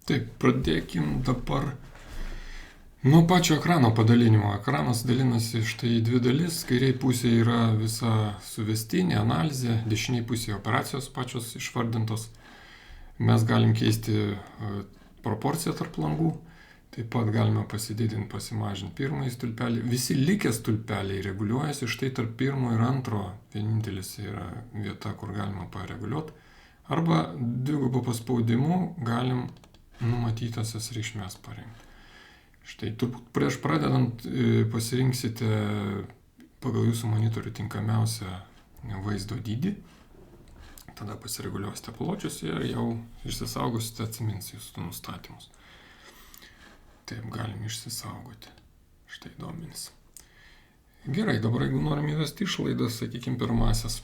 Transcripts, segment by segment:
Taip, pradėkim dabar nuo pačio ekrano padalinimo. Ekranas dalinasi štai į dvi dalis. Kairiai pusėje yra visa suvestinė, analizė, dešiniai pusėje operacijos pačios išvardintos. Mes galim keisti proporciją tarp langų. Taip pat galime pasididinti, pasimažinti pirmąjį stulpelį. Visi likę stulpeliai reguliuojasi štai tarp pirmo ir antro. Vienintelis yra vieta, kur galima pareguliuoti. Arba dvigubo paspaudimu galim numatytasias reikšmės parinkti. Štai turbūt prieš pradedant pasirinksite pagal jūsų monitorių tinkamiausią vaizdo dydį. Tada pasireguliuosite pločius ir jau išsisaugosite, atsimins jūsų nustatymus. Taip galim išsisaugoti. Štai duomenys. Gerai, dabar jeigu norim įvesti išlaidas, sakykime, pirmasias.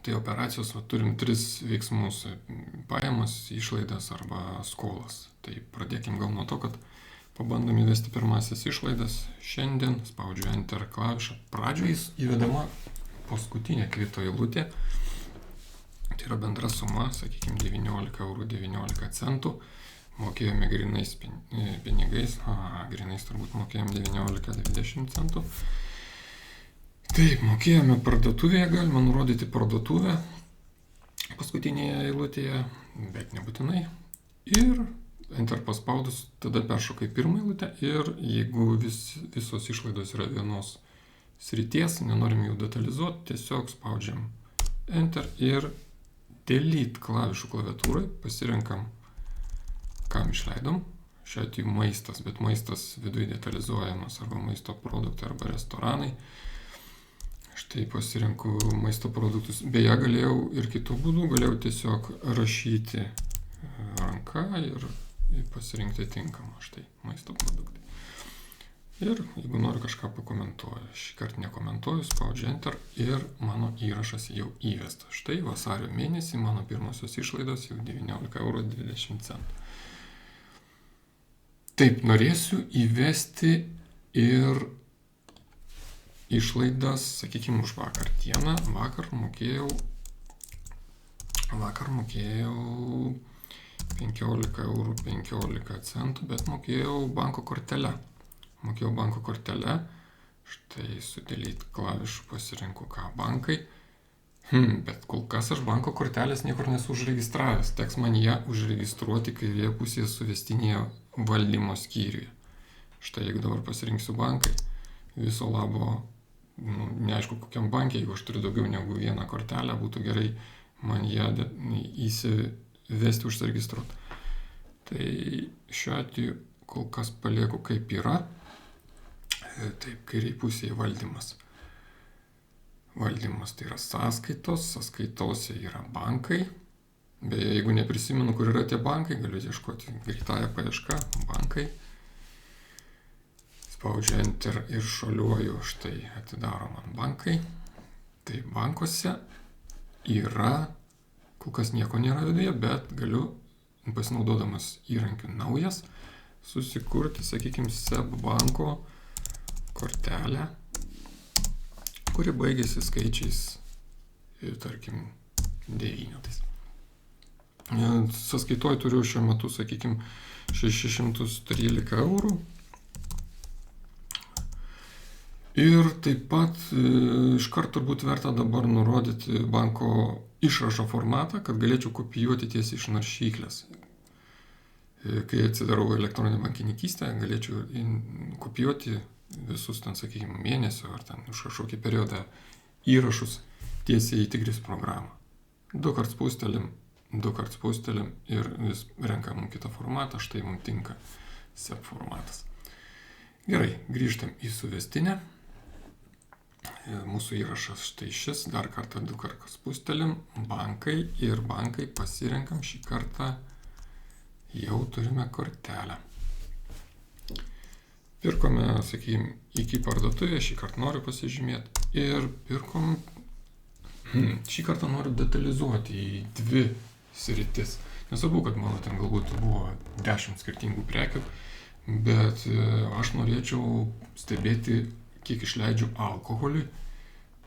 Tai operacijos turim tris veiksmus - pajamas, išlaidas arba skolas. Tai pradėkim gal nuo to, kad pabandom įvesti pirmasias išlaidas. Šiandien spaudžiu Enter klavišą. Pradžioje įvedama paskutinė kvito eilutė. Tai yra bendra suma, sakykime, 19,19 €. Mokėjome grinais pinigais. Grinais turbūt mokėjome 19,20 €. Taip, mokėjome parduotuvėje, galima nurodyti parduotuvę paskutinėje eilutėje, bet nebūtinai. Ir Enter paspaudus, tada peršokai pirmą eilutę ir jeigu visos išlaidos yra vienos srities, nenorim jų detalizuoti, tiesiog spaudžiam Enter ir Delete klavišų klaviatūrai pasirenkam, kam išleidom. Šiuo atveju maistas, bet maistas viduje detalizuojamas arba maisto produktai arba restoranai. Štai pasirenku maisto produktus. Beje, galėjau ir kitų būdų, galėjau tiesiog rašyti ranka ir pasirinkti tinkamą. Štai maisto produktai. Ir jeigu noriu kažką pakomentuoju, šį kartą nekomentuoju, spaudžiu Enter ir mano įrašas jau įvestas. Štai vasario mėnesį mano pirmosios išlaidos jau 19,20 €. Taip, norėsiu įvesti ir išlaidas, sakykime, už vakar dieną. Vakar mokėjau 15,15 €, bet mokėjau banko kortele. Štai su Delete klavišu pasirinku ką bankai. Bet kol kas aš banko kortelės niekur nesu užregistravęs. Teks man ją užregistruoti kairėje pusėje suvestinėje valdymo skyriuje. Štai jeigu dabar pasirinksiu bankai, viso labo, neaišku kokiam bankiai, jeigu aš turiu daugiau negu vieną kortelę, būtų gerai man ją įsivesti, užsiregistruoti. Tai šiuo atveju kol kas palieku kaip yra. Taip, kairiai pusėje valdymas. Valdymas tai yra sąskaitos, sąskaitose yra bankai. Beje, jeigu neprisimenu, kur yra tie bankai, galiu ieškoti greitąją paiešką, bankai. Spaudžiu Enter ir šuoliuoju, štai atidaro man bankai. Tai bankuose yra, kol kas nieko nėra viduje, bet galiu, pasinaudodamas įrankiu naujas, susikurti, sakykime, SEB banko kortelę, kuri baigėsi skaičiais, tarkim, 9. Sąskaitoj turiu šiuo metu, sakykime, 613 €. Ir taip pat iškart turbūt verta dabar nurodyti banko išrašo formatą, kad galėčiau kopijuoti tiesiai iš naršyklės. Kai atsidarau elektroninę bankininkystę, galėčiau kopijuoti visus ten, sakykime, mėnesio ar ten už kažkokį periodą įrašus tiesiai į Tigris programą. Du kart spaustelim ir vis renkam kitą formatą, štai mums tinka SEB formatas. Gerai, grįžtam į suvestinę. Mūsų įrašas štai šis, dar kartą du kart spaustelim, bankai ir bankai pasirenkam, šį kartą jau turime kortelę. Pirkome, sakykime, iki parduotuvės, šį kartą noriu pasižymėti ir pirkom, šį kartą noriu detalizuoti į dvi sritis. Nesvarbu, kad mano ten galbūt buvo 10 skirtingų prekių, bet aš norėčiau stebėti, kiek išleidžiu alkoholiui,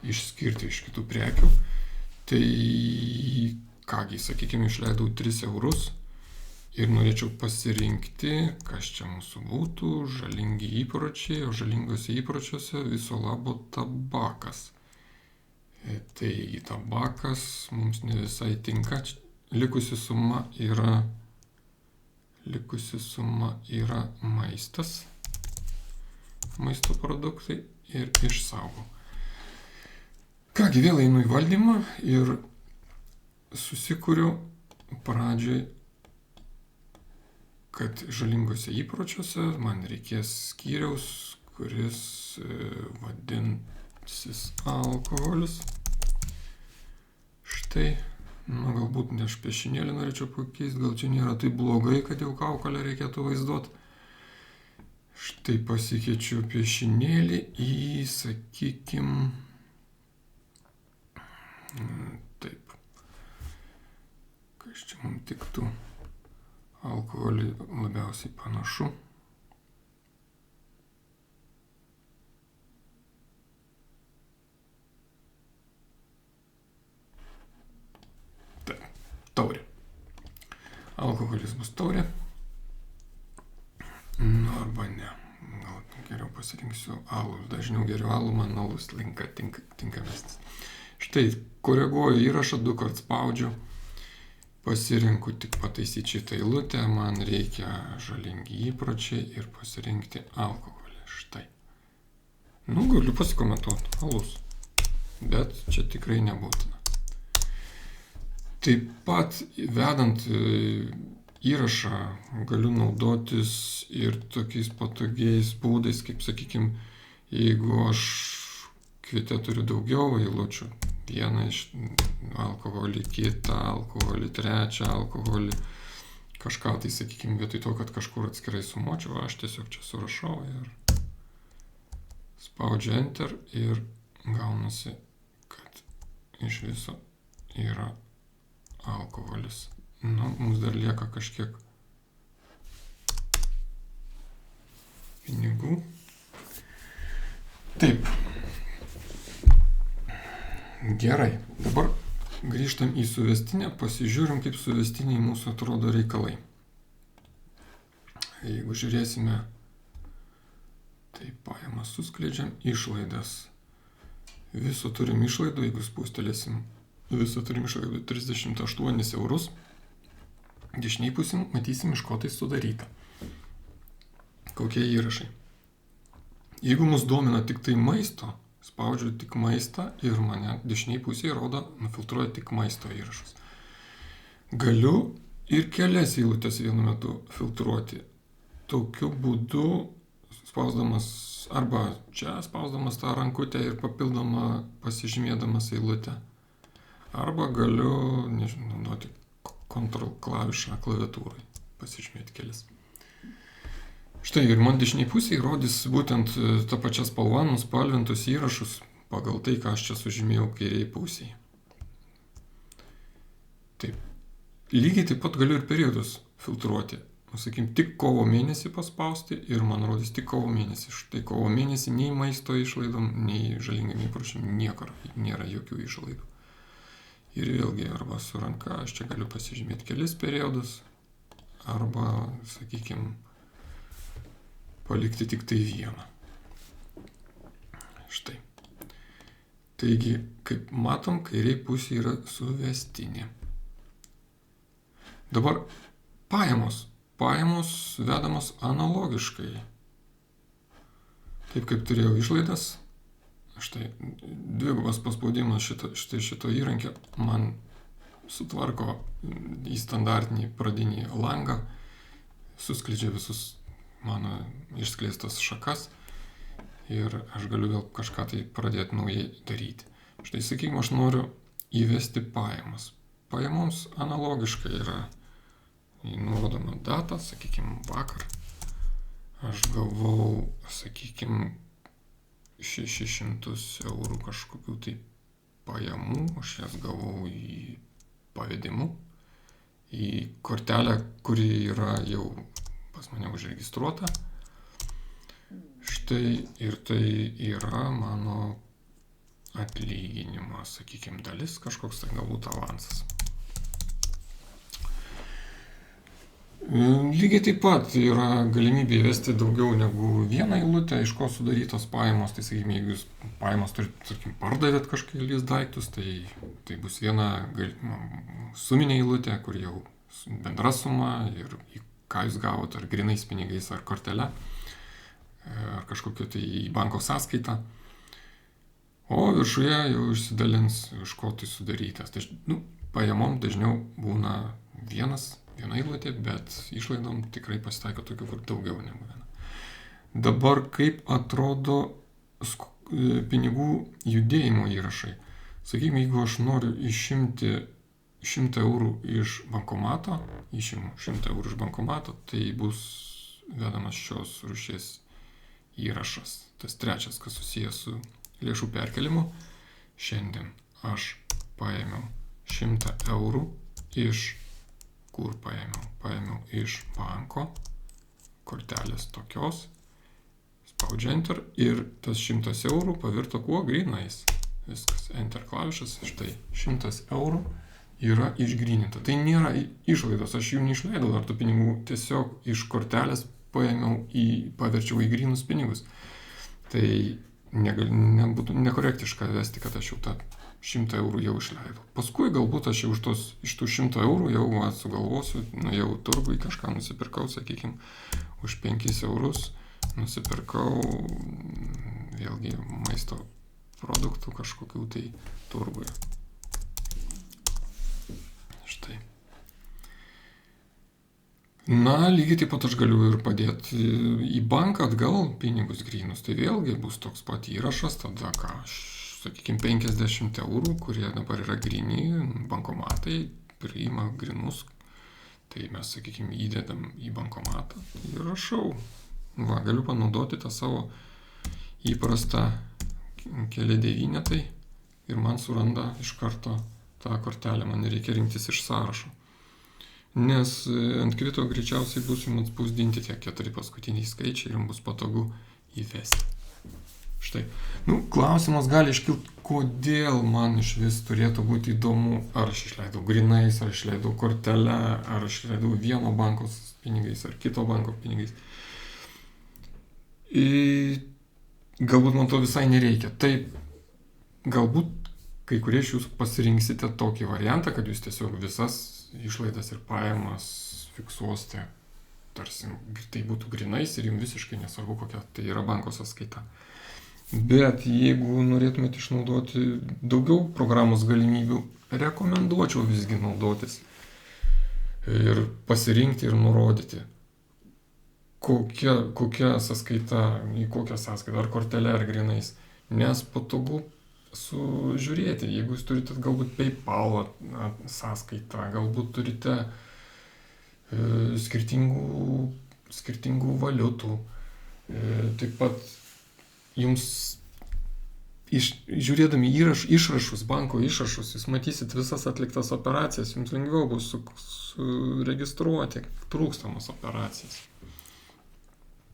išskirti iš kitų prekių. Tai kągi, sakykime, išleidau 3 €, Ir norėčiau pasirinkti, kas čia mūsų būtų, žalingi įpročiai, o žalingose įpročiuose viso labo tabakas. Taigi tabakas mums ne visai tinka. Likusi suma yra maistas, maisto produktai ir išsaugau. Kągi, vėl einu į valdymą ir susikuriu pradžiai, kad žalingose įpročiuose man reikės skyriaus, kuris vadinsis alkoholis. Štai, galbūt ne aš piešinėlį norėčiau pakeisti, gal čia nėra taip blogai, kad jau kaukolę reikėtų vaizduoti. Štai pasikeičiu piešinėlį į, sakykim, taip, kas čia mums tiktų, alkoholį labiausiai panašu. Taip, taurė. Alkoholis bus taurė. Arba ne. Gal geriau pasirinksiu alų. Dažniau geriau alų, man alus tinkamesnis. Štai, koreguoju įrašą, 2 kart spaudžiu. Pasirinku tik pataisyti šitą eilutę. Man reikia žalingi įpročiai ir pasirinkti alkoholį. Štai. Galiu pasikomentuoti. Alus. Bet čia tikrai nebūtina. Taip pat vedant įrašą galiu naudotis ir tokiais patogiais būdais, kaip sakykime, jeigu aš kviete turiu daugiau eilučių, vieną iš alkoholį, kitą alkoholį, trečią alkoholį, kažką tai, sakykime, vietoj to, kad kažkur atskirai sumuočiau, aš tiesiog čia surašau ir spaudžiu Enter ir gaunasi, kad iš viso yra alkoholis. Mums dar lieka kažkiek pinigų. Taip. Gerai. Dabar grįžtam į suvestinę, pasižiūrim, kaip suvestiniai mūsų atrodo reikalai. Jeigu žiūrėsime, tai pajamas suskleidžiam, išlaidas. Viso turim išlaidų, jeigu spūstelėsim, viso turim išlaidų 38 eurus. Dešiniai pusėm matysim, iš ko tai sudaryta. Kokie įrašai. Jeigu mus domina tik tai maisto, spaudžiu tik maistą ir mane dešiniai pusėje rodo, nufiltruoja tik maisto įrašus. Galiu ir kelias eilutes vienu metu filtruoti. Tokiu būdu spausdamas arba čia spausdamas tą rankutę ir papildomą pasižymėdamas eilutę. Arba galiu, naudoti Ctrl klavišą klaviatūrai, pasižymėti kelis. Štai ir man dešiniai pusėje rodys būtent tą pačią spalvą nuspalvintus įrašus pagal tai, ką aš čia sužymėjau kairiai pusėje. Taip. Lygiai taip pat galiu ir periodus filtruoti. Sakykim, tik kovo mėnesį paspausti ir man rodys tik kovo mėnesį. Štai kovo mėnesį nei maisto išlaidom, nei žalingam įpročiam niekur nėra jokių išlaidų. Ir vėlgi, arba su ranka aš čia galiu pasižymėti kelis periodus, arba, sakykime, palikti tik tai vieną. Štai. Taigi, kaip matom, kairiai pusė yra suvestinė. Dabar pajamos. Pajamos vedamos analogiškai. Taip kaip turėjau išlaidas. Štai, dvigubas paspaudimas šito įrankio man sutvarko į standartinį pradinį langą, suskleidžia visus mano išskleistas šakas ir aš galiu vėl kažką tai pradėti naujai daryti. Štai, sakykime, aš noriu įvesti pajamas. Pajamoms analogiškai yra nurodoma data, sakykime, vakar. Aš gavau, sakykime, 600 eurų kažkokių tai pajamų, aš jas gavau į pavedimu, į kortelę, kuri yra jau pas mane užregistruota. Štai ir tai yra mano atlyginimo, sakykime, dalis, kažkoks tai galbūt avansas. Lygiai taip pat yra galimybė įvesti daugiau negu vieną eilutę, iš ko sudarytos pajamos. Tai sakykime, jeigu jūs pajamos turit, tarkim, pardavėt kažkokius daiktus, tai bus viena suminė eilutė, kur jau bendra suma ir į ką jūs gavot, ar grinais pinigais, ar kortele, ar kažkokiu tai į banko sąskaitą. O viršuje jau išsidalins, iš ko tai sudarytas. Tai, pajamom dažniau būna viena eilutė, bet išlaidom tikrai pasitaiko tokių, kur daugiau negu viena. Dabar kaip atrodo pinigų judėjimo įrašai. Sakykime, jeigu aš noriu išimti 100 eurų iš bankomato, išimu 100 eurų iš bankomato, tai bus vedamas šios rūšies įrašas. Tas trečias, kas susijęs su lėšų perkelimu. Šiandien aš paėmiau 100 eurų iš kur paėmiau? Paėmiau iš banko, kortelės tokios, spaudžiu Enter ir tas 100 eurų pavirto kuo? Grinais. Viskas, Enter klavišas, štai 100 eurų yra išgryninta. Tai nėra išlaidos, aš jų neišleidau dar tų pinigų, tiesiog iš kortelės paėmiau paverčiau į grynus pinigus. Tai nebūtų nekorektiška vesti, kad aš jau tą 100 eurų jau išleidau. Paskui galbūt aš jau iš tų 100 eurų jau sugalvosiu, jau turgui kažką nusipirkau, sakykime, už 5 eurus nusipirkau vėlgi maisto produktų kažkokių tai turgui. Štai. Lygiai taip pat aš galiu ir padėti į banką atgal pinigus grynus. Tai vėlgi bus toks pat įrašas, tada ką aš, sakykime, 50 eurų, kurie dabar yra gryni, bankomatai priima grynus. Tai mes, sakykime, įdedam į bankomatą ir rašau. Galiu panaudoti tą savo įprastą keli devynetai ir man suranda iš karto tą kortelę, man nereikia rinktis iš sąrašo. Nes ant kvito greičiausiai bus jums atspausdinti tie 4 paskutiniai skaičiai ir jums bus patogu įvesti. Štai. Klausimas gali iškilti, kodėl man iš vis turėtų būti įdomu, ar aš išleidau grinais, ar išleidau kortelę, ar aš išleidau vieno banko pinigais, ar kito banko pinigais. Galbūt man to visai nereikia. Taip, galbūt kai kurie iš jūsų pasirinksite tokį variantą, kad jūs tiesiog visas išlaidas ir pajamas fiksuosite, tarsi tai būtų grinais ir jums visiškai nesvarbu, kokia tai yra banko sąskaita. Bet jeigu norėtumėte išnaudoti daugiau programos galimybių, rekomenduočiau visgi naudotis ir pasirinkti ir nurodyti, kokia sąskaita, į kokią sąskaitą, ar kortelę, ar grinais, nes patogu sužiūrėti, jeigu jūs turite galbūt PayPal sąskaitą, galbūt turite skirtingų valiutų, taip pat jums žiūrėdami išrašus, banko išrašus, jūs matysit visas atliktas operacijas, jums lengviau bus suregistruoti trūkstamas operacijas.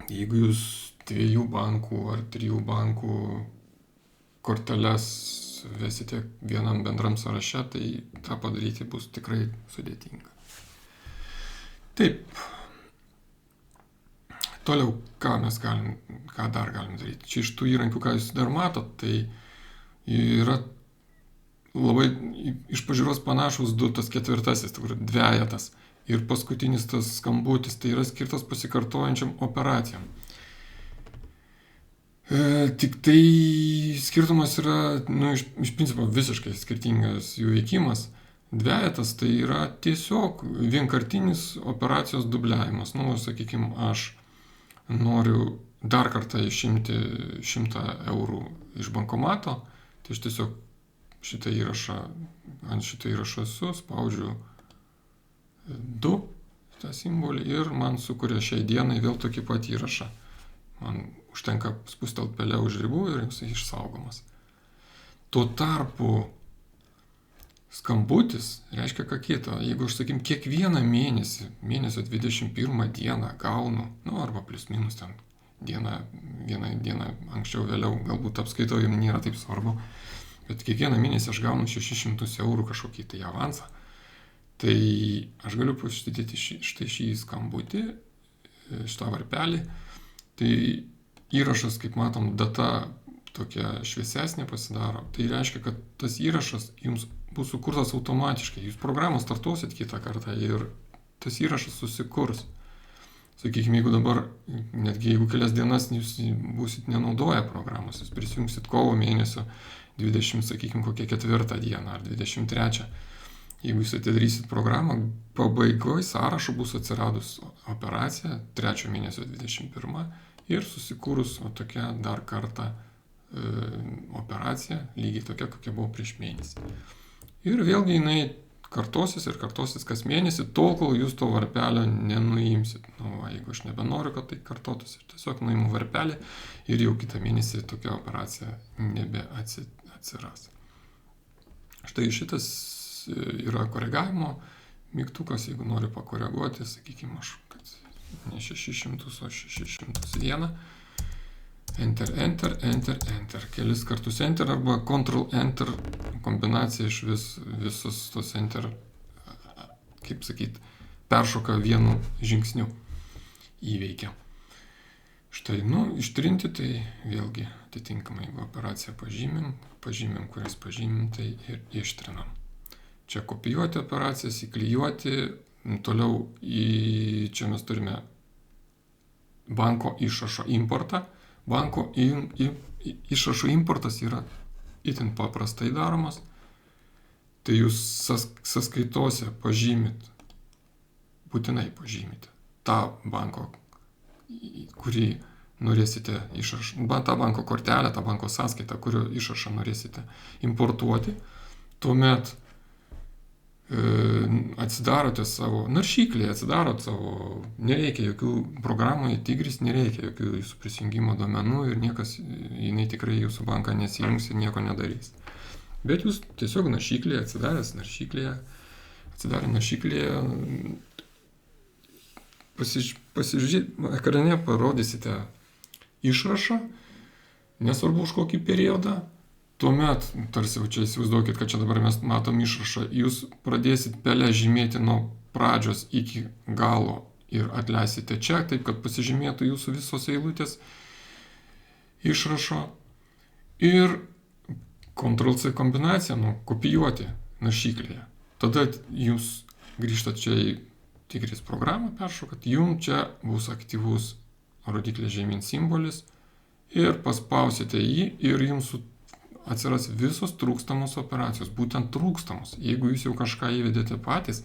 Jeigu jūs 2 bankų ar 3 bankų korteles vesite vienam bendram sąraše, tai tą padaryti bus tikrai sudėtinga. Taip. Toliau, ką dar galim daryti? Čia iš tų įrankių, ką jūs dar matot, tai yra labai iš pažiūros panašus tas 4, dvejetas. Ir paskutinis tas skambutis, tai yra skirtas pasikartojančiam operacijam. Tik tai skirtumas yra, iš principo visiškai skirtingas jų veikimas. Dvejetas tai yra tiesiog vienkartinis operacijos dubliavimas. Sakykime, aš noriu dar kartą išimti 100 eurų iš bankomato, tai aš tiesiog ant šitą įrašą spaudžiu 2 tą simbolį ir man sukuria šiai dienai vėl tokį pat įrašą. Man užtenka spustelt pelę už ribų ir jisai išsaugomas. Tuo tarpu skambutis reiškia ką kita. Jeigu aš, sakykim, kiekvieną mėnesio 21 dieną gaunu, arba plius minus ten vieną dieną anksčiau vėliau, galbūt apskaitau, jums nėra taip svarbu, bet kiekvieną mėnesį aš gaunu 600 eurų kažkokį tai avansą, Tai aš galiu paštydėti štai šį skambutį, šitą varpelį. Tai įrašas, kaip matom, data tokia šviesesnė pasidaro. Tai reiškia, kad tas įrašas jums bus sukurtas automatiškai. Jūs programą startuosit kitą kartą ir tas įrašas susikurs. Sakykime, jeigu dabar, netgi jeigu kelias dienas jūs būsit nenaudoję programos, jūs prisijungsit kovo mėnesio 20, sakykime, kokią 4 dieną ar 23. Jeigu jūs atidarysit programą, pabaigoje sąrašo bus atsiradus operacija 3 mėnesio 21 ir susikūrus tokia dar kartą operacija, lygiai tokia, kokia buvo prieš mėnesį. Ir vėlgi jinai kartosis ir kartosis kas mėnesį, tol, kol jūs to varpelio nenuimsit. Jeigu aš nebenoriu, kad tai kartotųsi, tiesiog nuimu varpelį ir jau kitą mėnesį tokia operacija nebeatsiras. Štai šitas yra koregavimo mygtukas, jeigu noriu pakoreguoti, sakykime, kad ne 600, o 601. Enter, enter, enter, enter. Kelis kartus enter arba Ctrl enter kombinacija iš visus tos enter, kaip sakyt, peršoka vienu žingsniu įveikia. Štai, ištrinti, tai vėlgi atitinkamai, jeigu operaciją pažymim, kurias pažymim, tai ir ištrinam. Čia kopijuoti operacijas, įklijuoti, toliau čia mes turime banko išrašo importą. Banko išrašo importas yra itin paprastai daromas. Tai jūs sąskaitose pažymit, būtinai pažymite tą banko, kurį norėsite tą banko kortelę, tą banko sąskaitą, kurio išrašą norėsite importuoti. Tuomet atsidarote savo naršyklį, nereikia jokių programų, Tigris nereikia jokių jūsų prisijungimo duomenų ir niekas, jinai tikrai jūsų banką nesijungs ir nieko nedarys. Bet jūs tiesiog atsidarę naršyklėje, pasižiūrėti, ekrane parodysite išrašą, nesvarbu už kokį periodą. Tuomet, tarsi čia įsivaizduokit, kad čia dabar mes matom išrašą, jūs pradėsit pelę žymėti nuo pradžios iki galo ir atleisite čia, taip kad pasižymėtų jūsų visos eilutės išrašo. Ir Ctrl+C kombinacija, kopijuoti naršyklėje. Tada jūs grįžtat čia į Tigris programą, peršokat, jums čia bus aktyvus rodiklės žemyn simbolis ir paspausite jį ir jums atsiras visos trūkstamos operacijos, būtent trūkstamos. Jeigu jūs jau kažką įvedėte patys,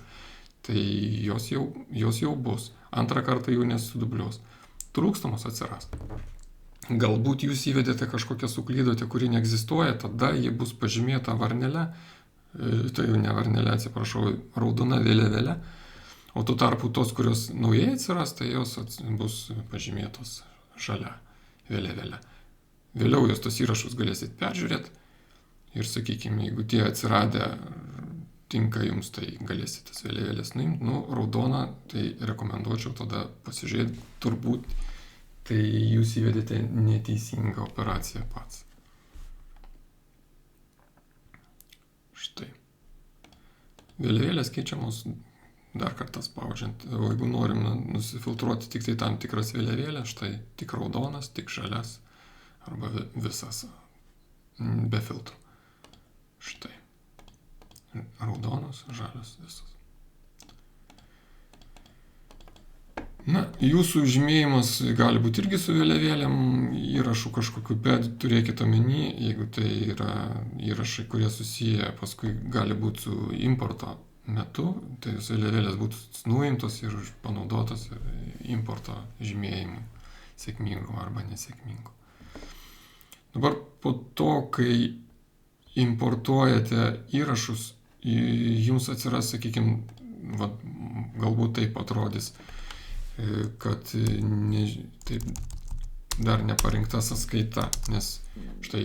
tai jos jau bus. Antrą kartą jau nesudubliuos. Trūkstamos atsiras. Galbūt jūs įvedėte kažkokią suklydote, kuri neegzistuoja, tada ji bus pažymėta varnele, tai jau ne varnele, atsiprašau, raudona vėliavėle, o tuo tarpu tos, kurios naujai atsiras, tai jos bus pažymėtos žalia vėliavėle. Vėliau jūs tos įrašus galėsit peržiūrėti ir, sakykime, jeigu tie atsiradę tinka jums, tai galėsit tas vėliavėlės nuimti. Raudoną, tai rekomenduočiau tada pasižiūrėti, turbūt tai jūs įvedėte neteisingą operaciją pats. Štai. Vėliavėlės keičiamos dar kartą spaudžiant. O jeigu norim nusifiltruoti tik tai tam tikras vėliavėlės, štai tik raudonas, tik žalias. Arba visas, be filtrų. Štai. Raudonas, žalias, visas. Jūsų žymėjimas gali būti irgi su vėliavėlėm įrašų kažkokiu, bet turėkite omeny, jeigu tai yra įrašai, kurie susiję, paskui gali būti su importo metu, tai vėliavėlės būtų nuimtos ir panaudotos importo žymėjimui, sėkmingo arba nesėkmingo. Dabar po to, kai importuojate įrašus, jums atsiras, sakykime, galbūt taip atrodys, kad taip dar neparinkta sąskaita, nes štai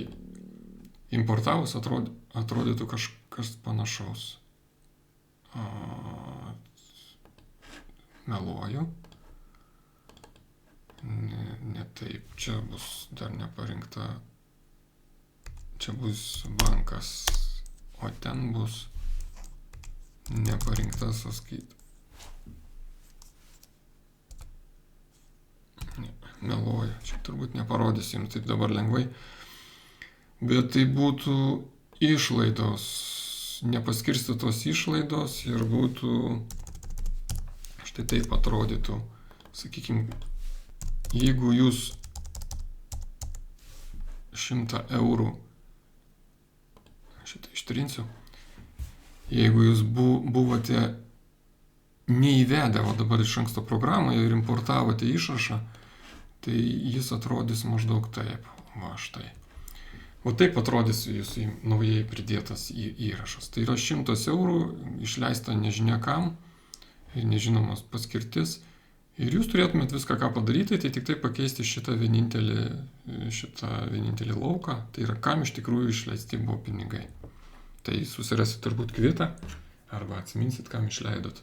importavus atrodytų kažkas panašaus. Meluoju. Ne taip, čia bus dar neparinkta. Čia bus bankas, o ten bus Neparinkta sąskaita. Ne, meluoju. Čia turbūt neparodysiu jums taip dabar lengvai. Bet tai būtų išlaidos, nepaskirstytos išlaidos ir būtų, štai taip atrodytų, sakykime, jeigu jūs 100 eurų, šitą ištrinsiu, jeigu jūs buvote neįvedę, o dabar iš anksto programoje ir importavote išrašą, tai jis atrodys maždaug taip, va štai. O taip atrodys jūsų naujai pridėtas įrašas. Tai yra 100 eurų, išleista nežinia kam, nežinomas paskirtis. Ir jūs turėtumėt viską, ką padaryti, tai tik tai pakeisti šitą vienintelį lauką. Tai yra, kam iš tikrųjų išleisti buvo pinigai. Tai susirasit turbūt kvitą, arba atsiminsit, kam išleidot.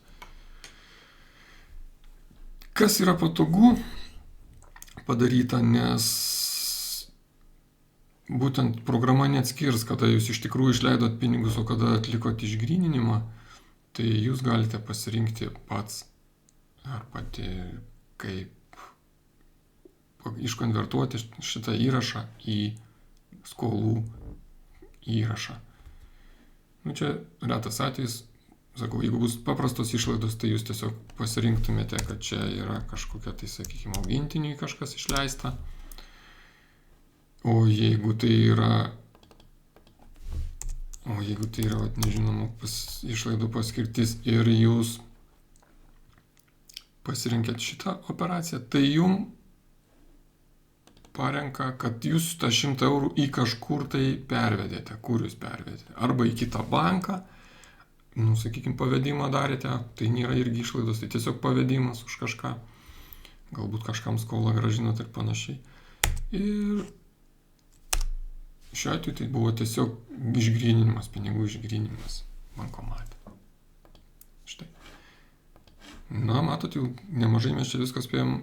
Kas yra patogu padaryta, nes būtent programa neatskirs, kada jūs iš tikrųjų išleidot pinigus, o kada atlikot išgryninimą, tai jūs galite pasirinkti pats ar pati, kaip iškonvertuoti šitą įrašą į skolų įrašą. Čia retas atvejis, sakau, jeigu bus paprastos išlaidos, tai jūs tiesiog pasirinktumėte, kad čia yra kažkokia, tai sakykime, augintiniui kažkas išleista. O jeigu tai yra, nežinoma, išlaidų paskirtis ir jūs pasirinkėt šitą operaciją, tai jum parenka, kad jūs tą 100 eurų į kažkur tai pervedėte. Kur jūs pervedėte? Arba į kitą banką, sakykime, pavedimą darėte, tai nėra irgi išlaidos, tai tiesiog pavedimas už kažką. Galbūt kažkam skolą grąžinot ir panašiai. Ir šiuo atveju tai buvo tiesiog išgryninimas, pinigų išgryninimas bankomate. Štai. Matot, jau nemažai mes čia viską spėjom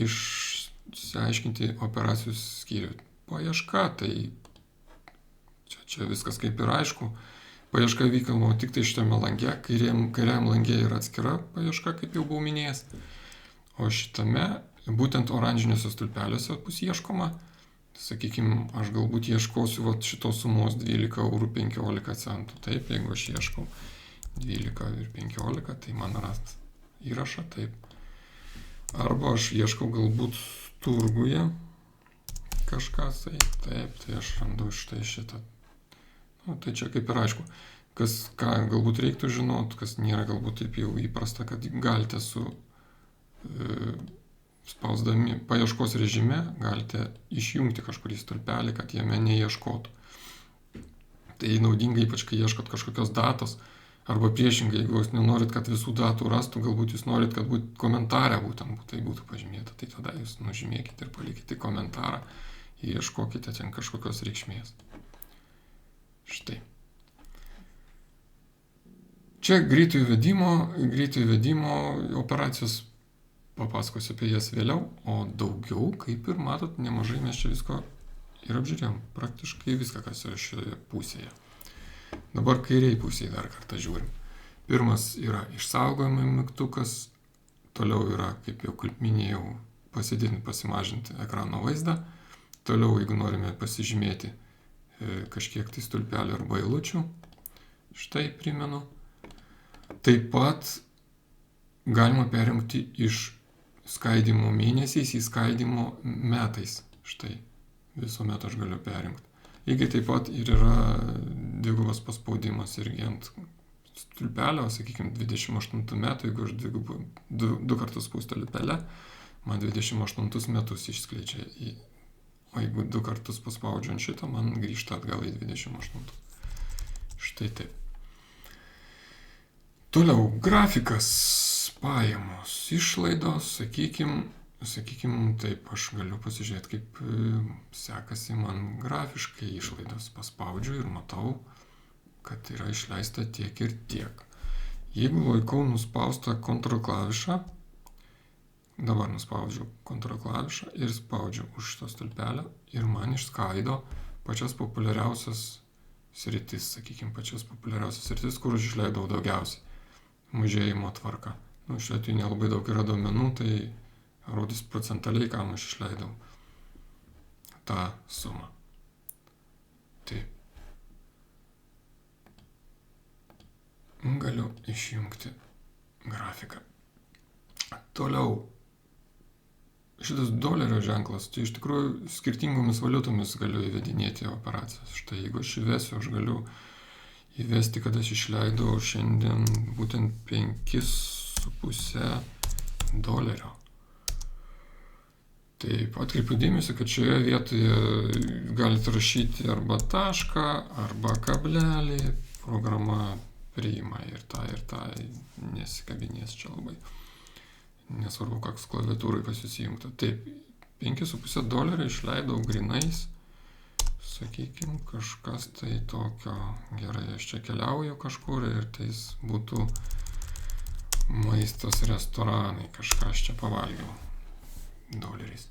išsiaiškinti operacijų skyrių. Paieška, tai čia viskas kaip ir aišku. Paieška vykama tik tai šitame lange, kairiam lange yra atskira paieška, kaip jau buvau minėjęs. O šitame, būtent oranžiniuose stulpeliuose bus ieškoma. Sakykime, aš galbūt ieškosiu šitos sumos 12 eurų 15 centų. Taip, jeigu aš ieškau 12 ir 15, tai man rast įrašą, taip. Arba aš ieškau galbūt turguje kažkas, taip, tai aš randu štai šitą. Tai čia kaip ir aišku, ką galbūt reiktų žinot, kas nėra galbūt taip jau įprasta, kad galite spausdami paieškos režime, galite išjungti kažkurį stulpelį, kad jame neieškotų. Tai naudinga ypač, kai ieškot kažkokios datos, arba priešingai, jeigu jūs nenorit, kad visų datų rastų, galbūt jūs norit, kad komentare būtent tai būtų pažymėta, tai tada jūs nužymėkite ir palikite komentarą, ieškokite ten kažkokios reikšmės. Štai. Čia greito įvedimo operacijos, papasakosiu apie jas vėliau, o daugiau, kaip ir matot, nemažai mes čia visko ir apžiūrėjom, praktiškai viską, kas yra šioje pusėje. Dabar kairiai pusėje dar kartą žiūrim. Pirmas yra išsaugojimo mygtukas, toliau yra, kaip jau minėjau, pasididinti, pasimažinti ekrano vaizdą, toliau, jeigu norime pasižymėti kažkiek tai stulpelių arba eilučių, štai primenu. Taip pat galima perjungti iš skaidimo mėnesiais į skaidimo metais. Štai, visuomet aš galiu perjungti. Lygiai taip pat ir yra dvigubas paspaudimas irgi ant stulpelio, sakykime, 28 metų, jeigu aš du kartus spusteliu pelę, man 28 metus išskleidžia. O jeigu 2 kartus paspaudžiu ant šito, man grįžta atgal į 28. Štai taip. Toliau, grafikas, pajamos, išlaidos, sakykime, taip, aš galiu pasižiūrėti, kaip sekasi man grafiškai išlaidos. Paspaudžiu ir matau, kad yra išleista tiek ir tiek. Jeigu laikau nuspaustą Ctrl klavišą, dabar nuspaudžiu Ctrl klavišą ir spaudžiu už šito stulpelio ir man išskaido pačias populiariausias sritis, sakykime, kur aš išleidau daugiausiai. mažėjimo tvarka. Šiuo atveju nelabai daug yra duomenų, tai rodys procentaliai, kam aš išleidau tą sumą. Taip. Galiu išjungti grafiką. Toliau. Šitas dolerio ženklas, tai iš tikrųjų skirtingomis valiutomis galiu įvedinėti operacijas. Štai jeigu aš įvesiu, aš galiu įvesti, kad aš išleidau šiandien būtent 5,5 dolerio. Taip, atkreipiu dėmesį, kad šioje vietoje galite rašyti arba tašką, arba kablelį. Programa priima ir tą, nesikabinės čia labai. Nesvarbu, koks klaviatūrai pasisijungta. Taip, 5,5 dolerio išleidau grinais. Sakykime, kažkas tai tokio. Gerai, aš čia keliauju kažkur ir tai būtų maistas, restoranai. Kažką aš čia pavalgiau doleriais.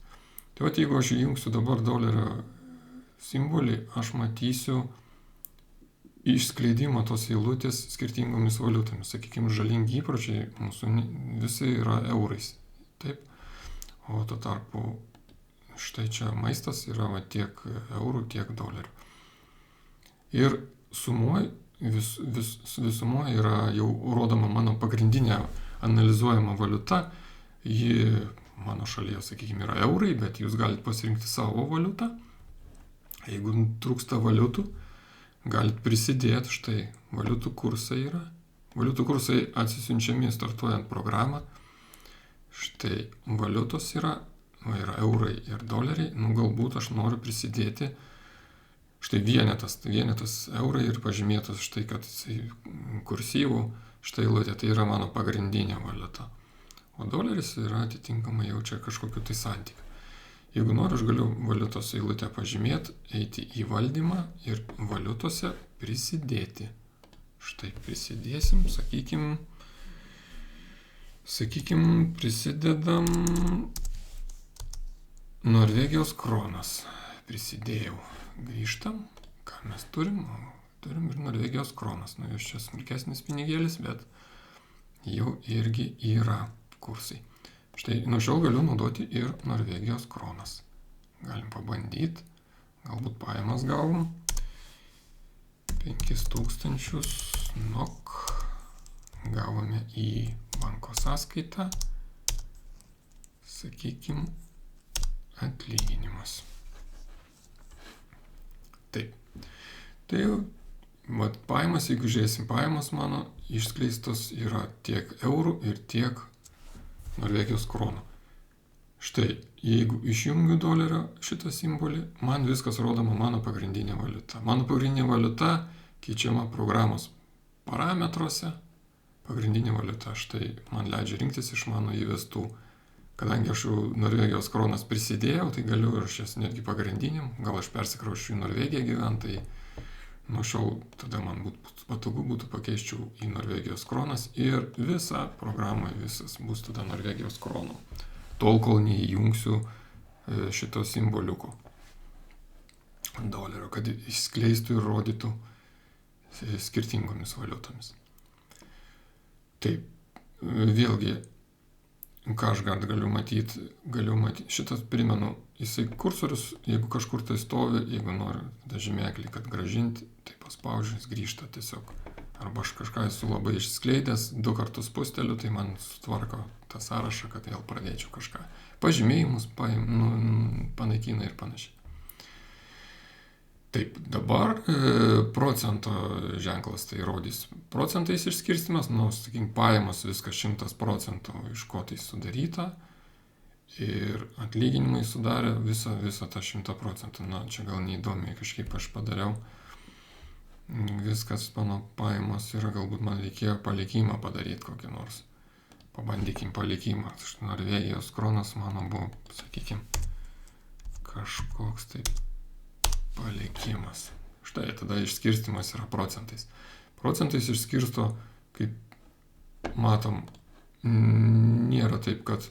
Tai vat, jeigu aš įjungsiu dabar dolerio simbolį, aš matysiu išskleidimą tos eilutės skirtingomis valiutomis. Sakykime, žalingi įpročiai mūsų visi yra eurais. Taip. O tuo tarpu štai čia maistas yra tiek eurų, tiek dolerių. Ir sumuoje, visumoje yra jau rodoma mano pagrindinė analizuojama valiuta. Ji mano šalyje, sakykime, yra eurai, bet jūs galite pasirinkti savo valiutą. Jeigu trūksta valiutų, galite prisidėti, štai valiutų kursai yra. Valiutų kursai atsisiunčiami startuojant programą. Štai valiutos yra eurai ir doleriai. Galbūt aš noriu prisidėti. Štai vienetas eurai ir pažymėtas štai, kad kursyvų štai eilutė, tai yra mano pagrindinė valiuta. O doleris yra atitinkamai jau čia kažkokiu tai santykiu. Jeigu noriu, aš galiu valiutos eilutę pažymėti, eiti į valdymą ir valiutose prisidėti. Štai prisidėsim, sakykime, prisidedam Norvegijos kronas. Prisidėjau. Grįžtam. Ką mes turim? Turim ir Norvegijos kronas. Jūs čia smulkesnis pinigėlis, bet jau irgi yra kursai. Štai nuo šiol galiu naudoti ir Norvegijos kronas. Galim pabandyti. Galbūt pajamas gavom. 5,000 NOK gavome į banko sąskaitą. Sakykime, atlyginimas. Taip. Tai jau, pajamas, jeigu žiūrėsim, pajamas mano išskleistos yra tiek eurų ir tiek Norvegijos kronų. Štai, jeigu išjungiu dolerio šitą simbolį, man viskas rodoma mano pagrindinė valiuta. Mano pagrindinė valiuta keičiama programos parametruose. Pagrindinė valiuta, štai, man leidžia rinktis iš mano įvestų. Kadangi aš jau Norvegijos kronas prisidėjau, tai galiu ir šias netgi pagrindiniam. Gal aš persikraušiu į Norvegiją gyventi, tai nuo šiol tada man būtų patogu pakeiščiau į Norvegijos kronas ir visa programa visas bus tada Norvegijos kronų. Tol, kol neįjungsiu šito simboliuko dolerio, kad išskleistų ir rodytų skirtingomis valiutomis. Taip, vėlgi, ką aš galiu matyti, šitas primenu, jisai kursorius, jeigu kažkur tai stovi, jeigu noriu tą žymeklį, kad grąžinti, tai paspaudžiu, jis grįžta tiesiog. Arba aš kažką esu labai išskleidęs, 2 kartus pusteliu, tai man sutvarko tą sąrašą, kad vėl pradėčiau kažką. Pažymėjimus panaikina ir panašiai. Taip, dabar procento ženklas tai rodys procentais išskirstimas, sakykime, pajamos viskas 100%, iš ko tai sudaryta. Ir atlyginimai sudarė visą tą 100%. Čia gal neįdomiai kažkaip aš padariau. Viskas mano pajamos yra, galbūt man reikėjo palikimą padaryti kokį nors. Pabandykim palikimą. Norvegijos kronas mano buvo, sakykime, kažkoks tai palikimas. Štai, tada išskirstimas yra procentais. Procentais išskirsto, kaip matom, nėra taip, kad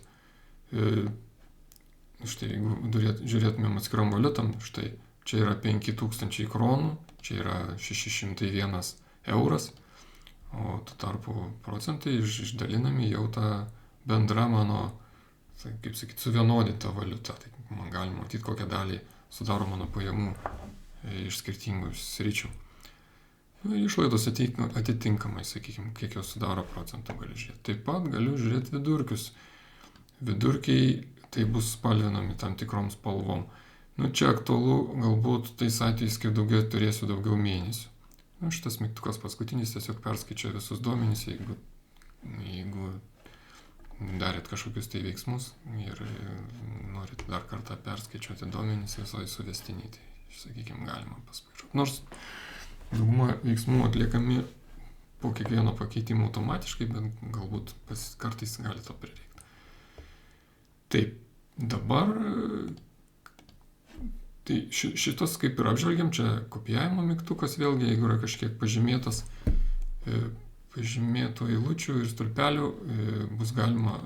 štai, jeigu žiūrėtumėm atskirom valiutam, štai, čia yra 5,000 kronų, čia yra 601 euras, o tuo tarpu procentai išdalinami jau tą bendrą mano, kaip sakyti, suvienodinta valiuta. Tai man galima matyti, kokią dalį sudaro mano pajamų iš skirtingų sričių. Išlaidos atitinkamai, sakykime, kiek jos sudaro procentų gali žiūrėti. Taip pat galiu žiūrėti vidurkius. Vidurkiai tai bus spalvinami tam tikrom spalvom. Čia aktualu galbūt tais atvejais, kai turėsiu daugiau mėnesių. Šitas mygtukas paskutinis tiesiog perskaičiuoja visus duomenys, jeigu darėt kažkokius tai veiksmus ir norit dar kartą perskaičiuoti duomenys visoj suvestiniai, tai, sakykime, galima paskaičiuoti. Nors dauguma veiksmų atliekami po kiekvieno pakeitimo automatiškai, bet galbūt kartais gali to prireikti. Taip, dabar tai šitas kaip ir apžvelgiam, čia kopijavimo mygtukas vėlgi, jeigu yra kažkiek pažymėtų eilučių ir stulpelių, bus galima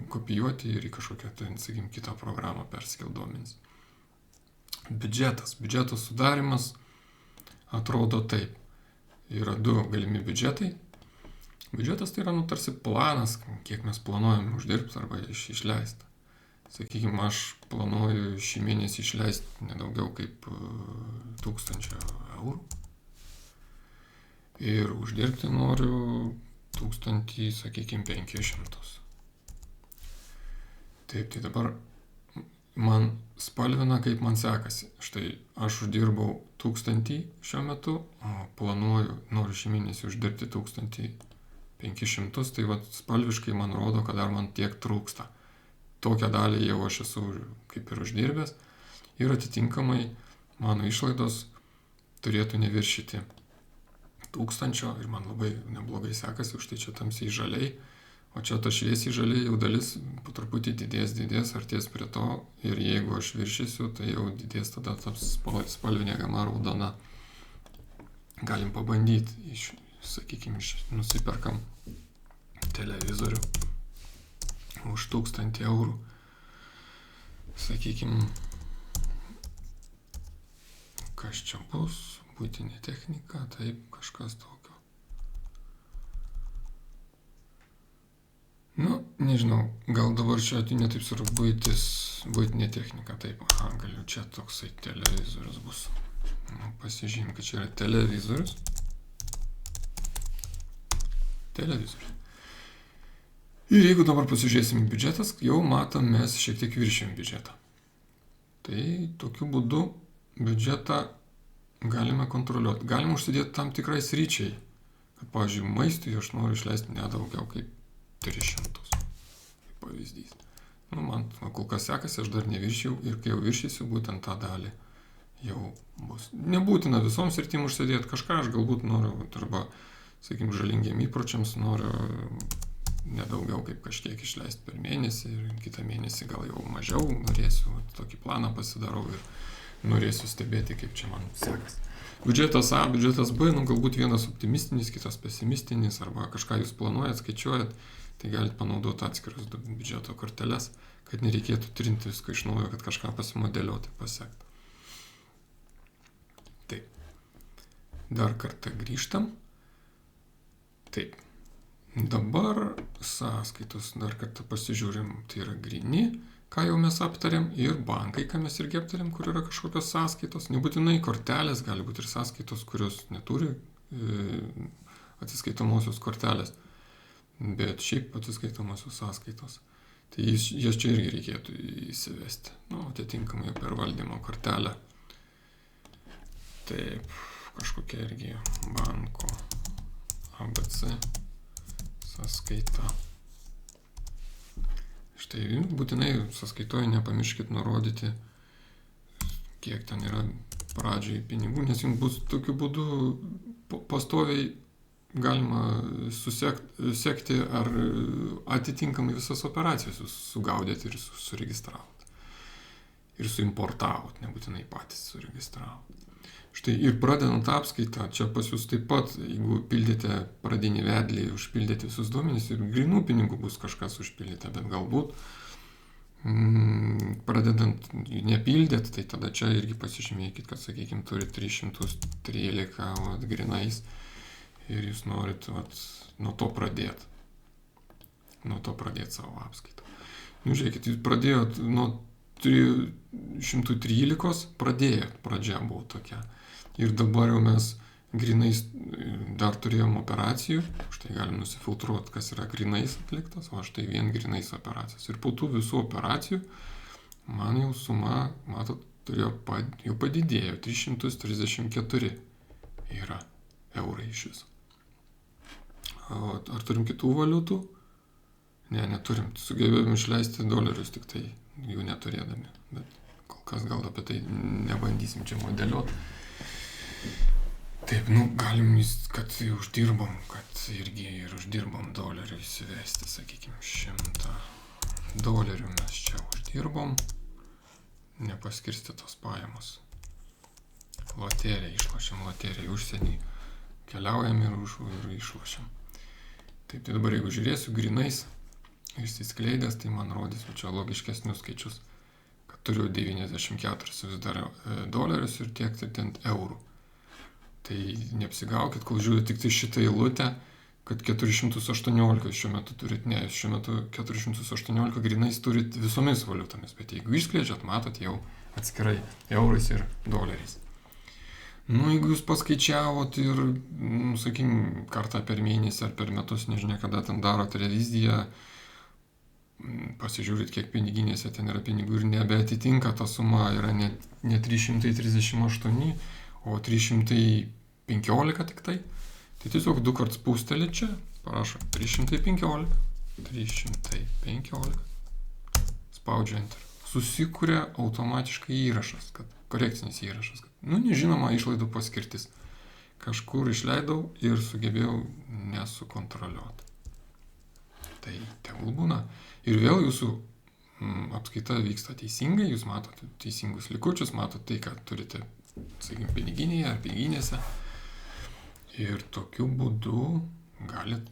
kopijuoti ir į kažkokią, sakykime, kitą programą persikelt duomenis. Biudžeto sudarimas atrodo taip. Yra du galimi biudžetai. Biudžetas tai yra tarsi planas, kiek mes planuojame uždirbti arba išleisti. Sakykime, aš planuoju šį mėnesį išleisti nedaugiau kaip 1000 eurų. Ir uždirbti noriu 1500. Taip, tai dabar man spalvina, kaip man sekasi. Štai aš uždirbau 1000 šiuo metu, o noriu šį mėnesį uždirbti 1500, tai spalviškai man rodo, kad dar man tiek trūksta. Tokią dalį jau aš esu kaip ir uždirbęs ir atitinkamai mano išlaidos turėtų neviršyti 1000 ir man labai neblogai sekasi, už tai čia tamsiai žaliai, o čia ta šviesiai žaliai jau dalis po truputį didės, artės prie to ir jeigu aš viršysiu, tai jau didės, tada taps spalvinė gama raudona. Galim pabandyti, sakykime, nusiperkam televizorių už 1000 eurų. Sakykime, kas čia bus, buitinė technika, taip, kažkas tokio. Nežinau, gal dabar čia ne taip svarbu buitinė technika, taip, galiu čia toksai televizorius bus. Pasižymim, kad čia yra televizorius. Ir jeigu dabar pasižiūrėsim į biudžetas, jau matom, mes šiek tiek viršėm biudžetą. Tai tokiu būdu biudžetą galime kontroliuoti. Galime užsidėti tam tikrai sričiai, kad, pavyzdžiui, maistui aš noriu išleisti nedaugiau kaip 300. Kaip pavyzdys. Man kol kas sekasi, aš dar neviršiau ir kai jau viršysiu, būtent tą dalį jau bus. Nebūtina visoms sritim užsidėti kažką, aš galbūt noriu, arba, sakykime, žalingiem įpročiams noriu nedaugiau kaip kažkiek išleisti per mėnesį ir kitą mėnesį gal jau mažiau norėsiu, tokį planą pasidarau ir norėsiu stebėti, kaip čia man sekasi. Biudžetas A, biudžetas B, galbūt vienas optimistinis, kitas pesimistinis, arba kažką jūs planuojat, skaičiuojat, tai galite panaudoti atskirus biudžeto korteles, kad nereikėtų trinti visko iš naujo, kad kažką pasimodeliuoti, pasiekti. Taip. Dar kartą grįžtam. Taip. Dabar sąskaitos dar kartą pasižiūrim, tai yra gryni, ką jau mes aptarėm, ir bankai, ką mes irgi aptarėm, kur yra kažkokios sąskaitos. Nebūtinai kortelės, gali būti ir sąskaitos, kurios neturi atsiskaitomosios kortelės, bet šiaip atsiskaitomosios sąskaitos. Tai jas čia irgi reikėtų įsivesti, atitinkamai per valdymo kortelę. Taip, kažkokia irgi banko ABC sąskaita. Štai būtinai sąskaitoje nepamirškit nurodyti, kiek ten yra pradžiai pinigų, nes jums bus tokiu būdu pastoviai galima sekti, ar atitinkamai visas operacijas sugaudėt ir suregistravot. Ir suimportavot, nebūtinai patys suregistravot. Štai ir pradedant apskaitą, čia pas jūs taip pat, jeigu pildėte pradinį vedlį, užpildėte visus duomenys ir grynų pinigų bus kažkas užpildėte, bet galbūt pradedant nepildėt, tai tada čia irgi pasižymėkit, kad, sakykime, turi 313 grinais ir jūs norit nuo to pradėti. Nuo to pradėti savo apskaitą. Nu, žiūrėkit, jūs pradėjot nuo 113, pradžia buvo tokia. Ir dabar jau mes grinais dar turėjom operacijų, štai galim nusifiltruoti, kas yra grinais atliktas, o štai vien grinais operacijos. Ir po tų visų operacijų man jau suma, matot, jau padidėjo, 334 yra eurai iš viso. Ar turim kitų valiutų? Ne, neturim. Sugebėjom išleisti dolerius tik tai, jų neturėdami. Bet kol kas gal apie tai nebandysim čia modeliuoti. Taip, galim, kad uždirbom, kad irgi ir uždirbom dolerių įsivesti, sakykime, 100 dolerių mes čia uždirbom. Nepaskirstytos pajamos. Loterija, išlošiam loteriją užsienį. Keliaujam ir išlošiam. Taip, tai dabar jeigu žiūrėsiu grinais, išsiskleidęs, tai man rodys čia logiškesnius skaičius, kad turiu 94 vis dar dolerius ir tiek ten eurų. Tai neapsigaukit, kol žiūrėt tik tai šitą eilutę, kad 418 šiuo metu turit, ne, šiuo metu 418 grinais turit visomis valiutomis, bet jeigu išskleidžiat, matot jau atskirai eurais ir doleriais. Jeigu jūs paskaičiavot ir, sakykim, kartą per mėnesį ar per metus, nežinia, kada ten darot reviziją, pasižiūrit, kiek piniginėse ten yra pinigų ir nebeatitinka ta suma, yra ne 338, o 315 tik tai. Tai tiesiog 2 kartus spūsteli čia, parašo 315, spaudžia Enter. Susikuria automatiškai įrašas, korekcinis įrašas. Nežinoma išlaidų paskirtis. Kažkur išleidau ir sugebėjau nesukontroliuoti. Tai tegul būna. Ir vėl jūsų apskaita vyksta teisingai, jūs matote teisingus likučius, matote tai, ką turite, sakykime, piniginėje ar piniginėse. Ir tokiu būdu galit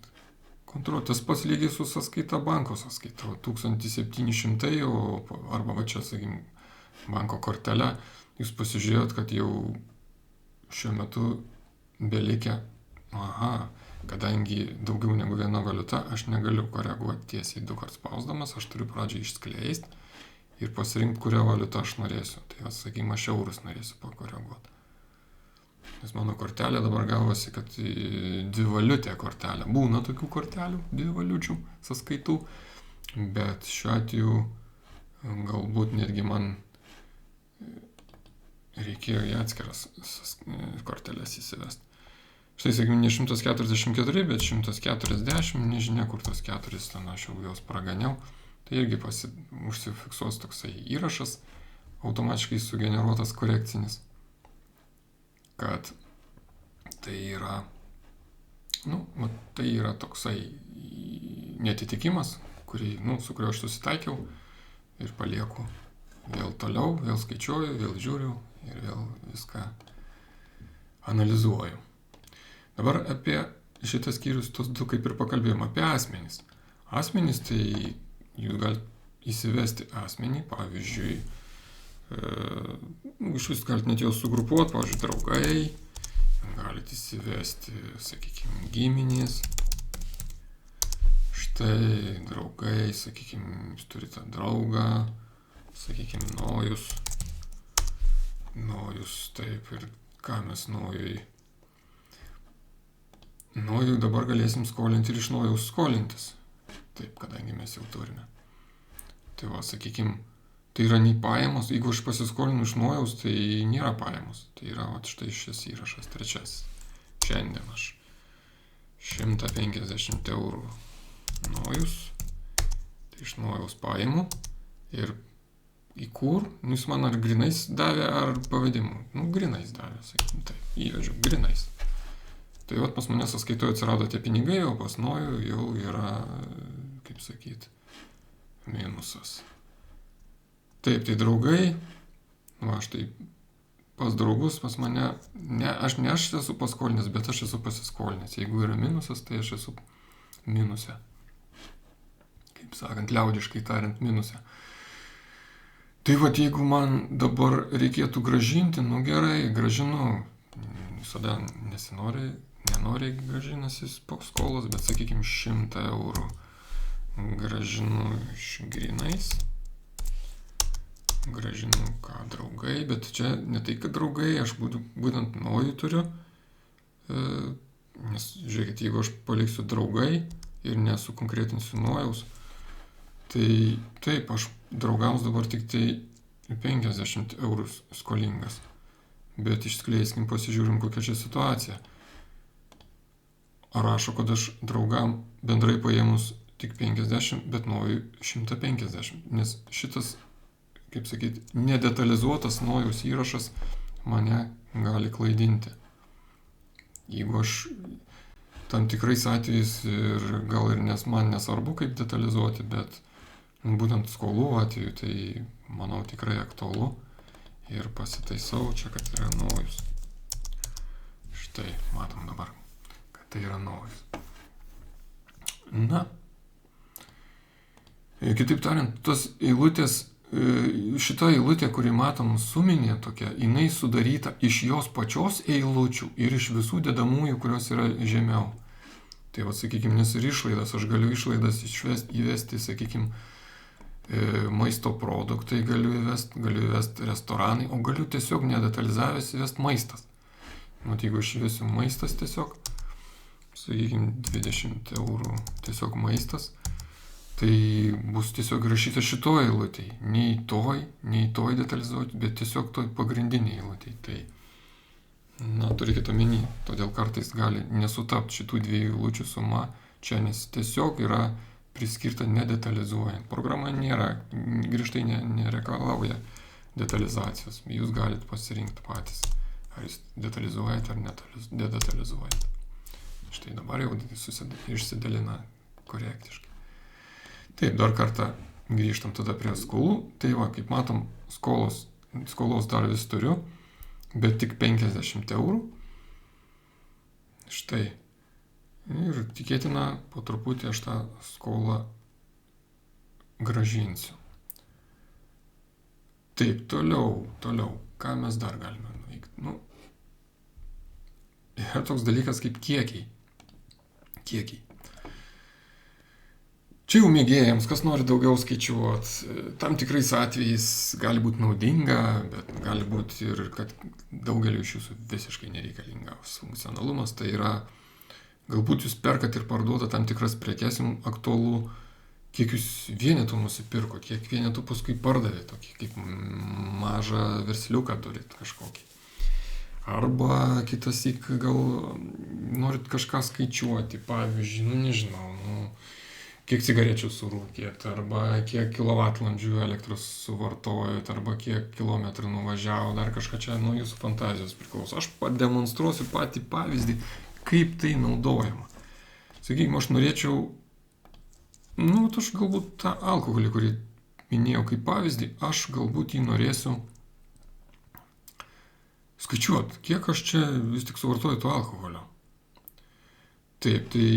kontroliuoti. Tas pats lygiai su sąskaita, banko sąskaita. 1700 arba va čia, sakykime, banko kortelė. Jūs pasižiūrėjot, kad jau šiuo metu belikia, kadangi daugiau negu viena valiuta, aš negaliu koreguoti tiesiai 2 kartus spausdamas, aš turiu pradžiai išskleisti ir pasirinkti, kurią valiutą aš norėsiu. Tai, sakykime, aš eurus norėsiu pakoreguoti. Nes mano kortelė dabar gavosi, kad 2 valiutė kortelė. Būna tokių kortelių, 2 valiučių sąskaitų, bet šiuo atveju galbūt netgi man reikėjo į atskiras korteles įsivesti. Štai, sakykime, ne 144, bet 140, nežinia, kur tos 4, ten aš jau jos praganiau. Tai irgi užsifiksuos toksai įrašas, automatiškai sugeneruotas korekcinis, kad tai yra, tai yra toksai netitikimas, su kuriuo aš susitaikiau ir palieku. Vėl toliau, vėl skaičiuoju, vėl žiūriu ir vėl viską analizuoju. Dabar apie šitas skyrius, tos 2 kaip ir pakalbėjom, apie asmenys. Asmenys, tai jūs galite įsivesti asmenį, pavyzdžiui, iš vis galite net jau sugrupuoti, pavyzdžiui, draugai, galite įsivesti, sakykime, giminės. Štai, draugai, sakykime, jūs turite draugą, sakykime, Nojus, taip, ir ką mes Nojui dabar galėsim skolinti ir iš Nojaus skolintis, taip, kadangi mes jau turime. Tai va, sakykime, tai yra nei pajamos, jeigu aš pasiskolinu iš Nojaus, tai nėra pajamos, tai yra štai šis įrašas, 3. Šiandien aš 150 eurų Nojus, tai iš Nojaus pajamų ir į kur, jis man ar grinais davė, ar pavedimu. Grinais davė, sakykime, taip, įvežiau grinais. Tai vat pas mane sąskaitoje atsirado tie pinigai, o pas Nojų jau yra, kaip sakyti, minusas. Taip, tai draugai, štai pas draugus, pas mane, aš esu paskolinęs, bet aš esu pasiskolinęs. Jeigu yra minusas, tai aš esu minuse. Kaip sakant, liaudiškai tariant, minuse. Tai vat, jeigu man dabar reikėtų gražinti, gerai, gražinu. Visada nesinori nenoriai gražinasi skolos, bet sakykime 100 eurų gražinu iš grinais. Gražinu ką draugai, bet čia ne tai, kad draugai, aš būtent nojų turiu. Nes žiūrėkit, jeigu aš paliksiu draugai ir nesukonkretinsiu nojaus, tai taip, aš draugams dabar tik tai 50 eurų skolingas. Bet išskleiskim, pasižiūrim, kokia čia situacija. Rašo, kad aš draugam bendrai paėmus tik 50, bet nojui 150. Nes šitas, kaip sakyti, nedetalizuotas nojaus įrašas mane gali klaidinti. Jeigu aš tam tikrais atvejais ir gal ir man nesvarbu, kaip detalizuoti, bet būtent skolų atveju, tai manau tikrai aktualu ir pasitaisau čia, kad yra nojus. Štai, matom dabar, kad tai yra nojus. Na, kitaip tariant, tos eilutės, šita eilutė, kuri matom suminė tokia, jinai sudaryta iš jos pačios eilučių ir iš visų dedamųjų, kurios yra žemiau. Tai va, sakykime, nes ir išlaidas, aš galiu išlaidas įvesti, sakykime, maisto produktai galiu įvesti restoranai, o galiu tiesiog nedetalizavęs įvesti maistas. Mat, jeigu aš įvesiu maistas tiesiog, sakykime, 20 eurų tiesiog maistas, tai bus tiesiog rašyta šitoj eilutėj. Nei toj detalizuoti, bet tiesiog toj pagrindiniai eilutėj. Tai, turėkit omeny, todėl kartais gali nesutapti šitų dviejų eilučių suma čia, nes tiesiog yra priskirta nedetalizuojant. Programa griežtai nereikalauja detalizacijos. Jūs galite pasirinkti patys, ar jūs detalizuojate ar nedetalizuojate. Štai dabar jau išsidalina korektiškai. Taip, dar kartą grįžtam tada prie skolų. Tai va, kaip matom, skolos dar vis turiu, bet tik 50 eurų. Štai. Ir tikėtina, po truputį aš tą skolą gražinsiu. Taip, toliau. Ką mes dar galime nuveikti? Yra toks dalykas kaip kiekiai. Čia jau mėgėjams, kas nori daugiau skaičiuoti, tam tikrais atvejais gali būti naudinga, bet gali būti ir, kad daugeliu iš jūsų visiškai nereikalingas funkcionalumas. Tai yra, galbūt jūs perkat ir parduodat tam tikras prekes, jums aktualu, kiek jūs vienetų nusipirko, kiek vienetų paskui pardavė, tokį kaip mažą versliuką turit kažkokį. Arba kitassyk gal norit kažką skaičiuoti, pavyzdžiui, nežinau, kiek cigarečių surūkėt, arba kiek kilovatvalandžių elektros suvartojot, arba kiek kilometrų nuvažiavo, dar kažką čia nuo jūsų fantazijos priklauso. Aš pademonstruosiu patį pavyzdį, kaip tai naudojama. Sakykime, aš norėčiau, aš galbūt tą alkoholį, kurį minėjau kaip pavyzdį, aš galbūt jį norėsiu skaičiuoti, kiek aš čia vis tik suvartoju to alkoholio. Taip, tai,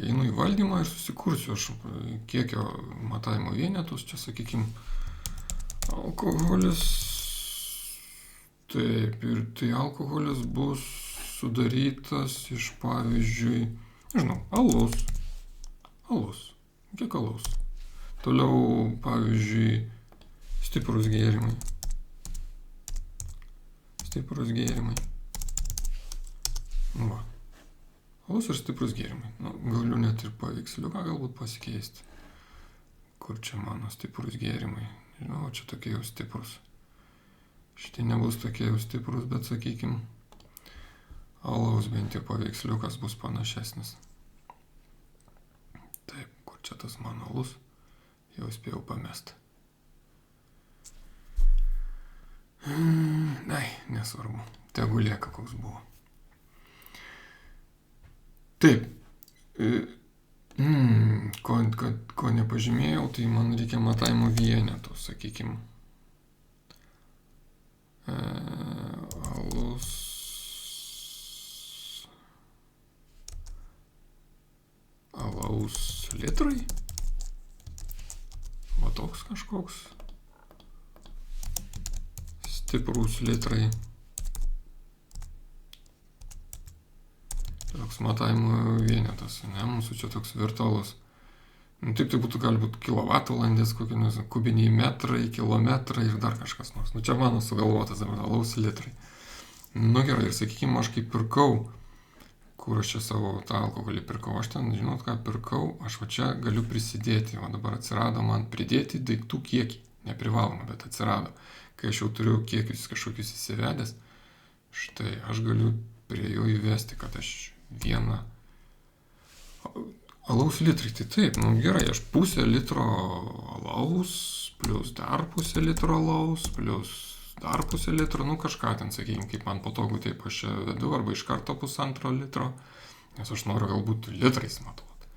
einu į valdymą ir susikursiu aš kiekio matavimo vienetus, čia, sakykime, alkoholis. Taip, ir tai alkoholis bus sudarytas iš, pavyzdžiui, alus. Kiek alus? Toliau, pavyzdžiui, stiprus gėrimai. Alus ir stiprus gėrimai. Galiu net ir paveiksliuką galbūt pasikeisti. Kur čia mano stiprus gėrimai? Žinau, čia tokie jau stiprus. Šitie nebus tokie jau stiprus, bet, sakykime, alaus bent jau paveiksliukas bus panašesnis. Taip, kur čia tas mano alus? Jau spėjau pamesti. Nesvarbu. Tegu lieka, koks buvo. Taip. Ko nepažymėjau, tai man reikia matavimo vienetų, sakykime. Alaus litrai. Va toks kažkoks. Stiprus litrai. toks matavimo vienetas, ne, mūsų čia toks virtualus. Nu, taip tai būtų galbūt kilovatvalandės, kokie nors kubiniai metrai, kilometrai ir dar kažkas nors. Nu, čia mano sugalvotas dabar alaus litrai. Nu gerai, ir sakykime, aš kaip pirkau, kur aš čia savo tą alkoholį pirkau, aš ten, žinot ką pirkau, aš va čia galiu prisidėti, o dabar atsirado man pridėti daiktų kiekį, neprivaloma, bet atsirado. Kai aš jau turiu kiekius kažkokius įsivedęs, štai aš galiu prie jo įvesti, kad aš vieną alaus litrai, tai taip, nu gerai, aš pusę litro alaus, plus dar pusę litro alaus, plus dar pusę litro, nu kažką ten, sakykime, kaip man patogu, taip aš čia vedu, arba iš karto 1,5 litro, nes aš noriu galbūt litrais matuoti,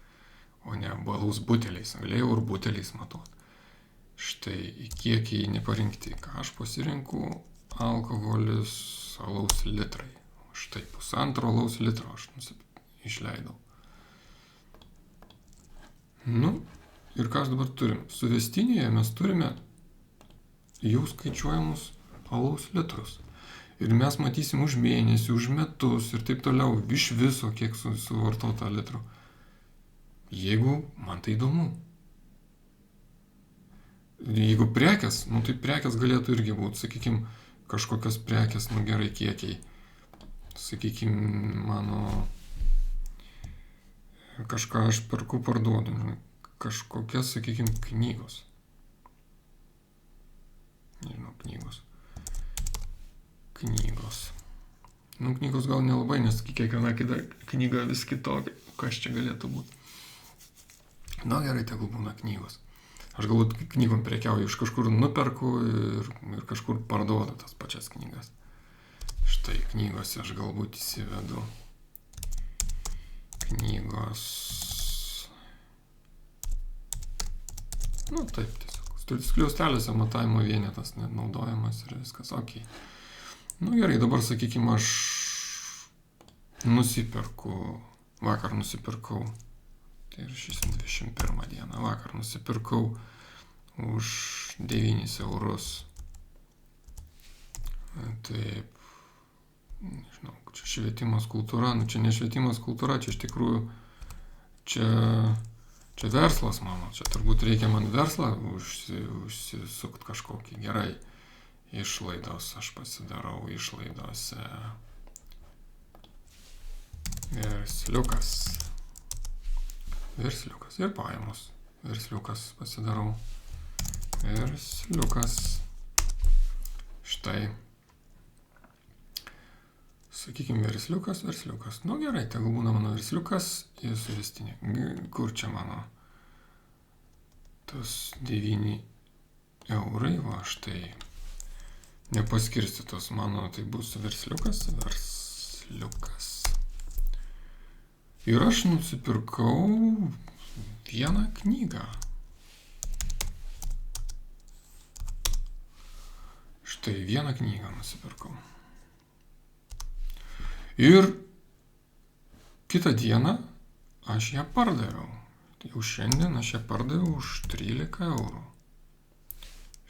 o ne alaus buteliais, galėjau ir buteliais matuoti. Štai kiekiai neparinkti, ką aš pasirinku, alkoholis alaus litrai. Štai 1,5 alaus litro aš išleidau. Nu, ir ką aš dabar turim? Suvestinėje mes turime jau skaičiuojamus alaus litrus. Ir mes matysim už mėnesį, už metus ir taip toliau, iš viso, kiek suvartota litrų. Jeigu man tai įdomu. Jeigu prekės, nu tai prekės galėtų irgi būti, sakykime, kažkokios prekės, nu gerai kiekiai. Sakykime, mano kažką aš perku, parduodu, kažkokias, sakykime, knygos. Nežinau, knygos. Nu, knygos gal nelabai, nes kiekviena knyga vis kitokia, kas čia galėtų būti. Na gerai, tegul būna knygos. Aš galbūt knygom prekiauju, iš kažkur nuperku ir kažkur parduodu tas pačias knygas. Štai knygose aš galbūt įsivedu. Knygos. Nu taip, tiesiog. Skliausteliuose matavimo vienetas net naudojamas ir viskas, ok. Nu gerai, dabar sakykime, aš vakar nusipirkau, tai ir 21 dieną, vakar nusipirkau už 9 eurus. Taip, nežinau, čia švietimas kultūra, nu čia ne švietimas kultūra, čia iš tikrųjų, čia verslas mano, čia turbūt reikia man verslą užsisukt kažkokį, gerai. Išlaidos, aš pasidarau išlaidose. Versliukas ir pajamos. Versliukas pasidarau. Versliukas. Štai. Sakykime, versliukas. Nu gerai, tegul būna mano versliukas ir suvestinė. Kur čia mano? Tas 9 eurai, va štai. Nepaskirstytos mano, tai bus versliukas. Ir aš nusipirkau vieną knygą. Štai vieną knygą nusipirkau. Ir kitą dieną aš ją pardaviau. Jau šiandien aš ją pardaviau už 13 eurų.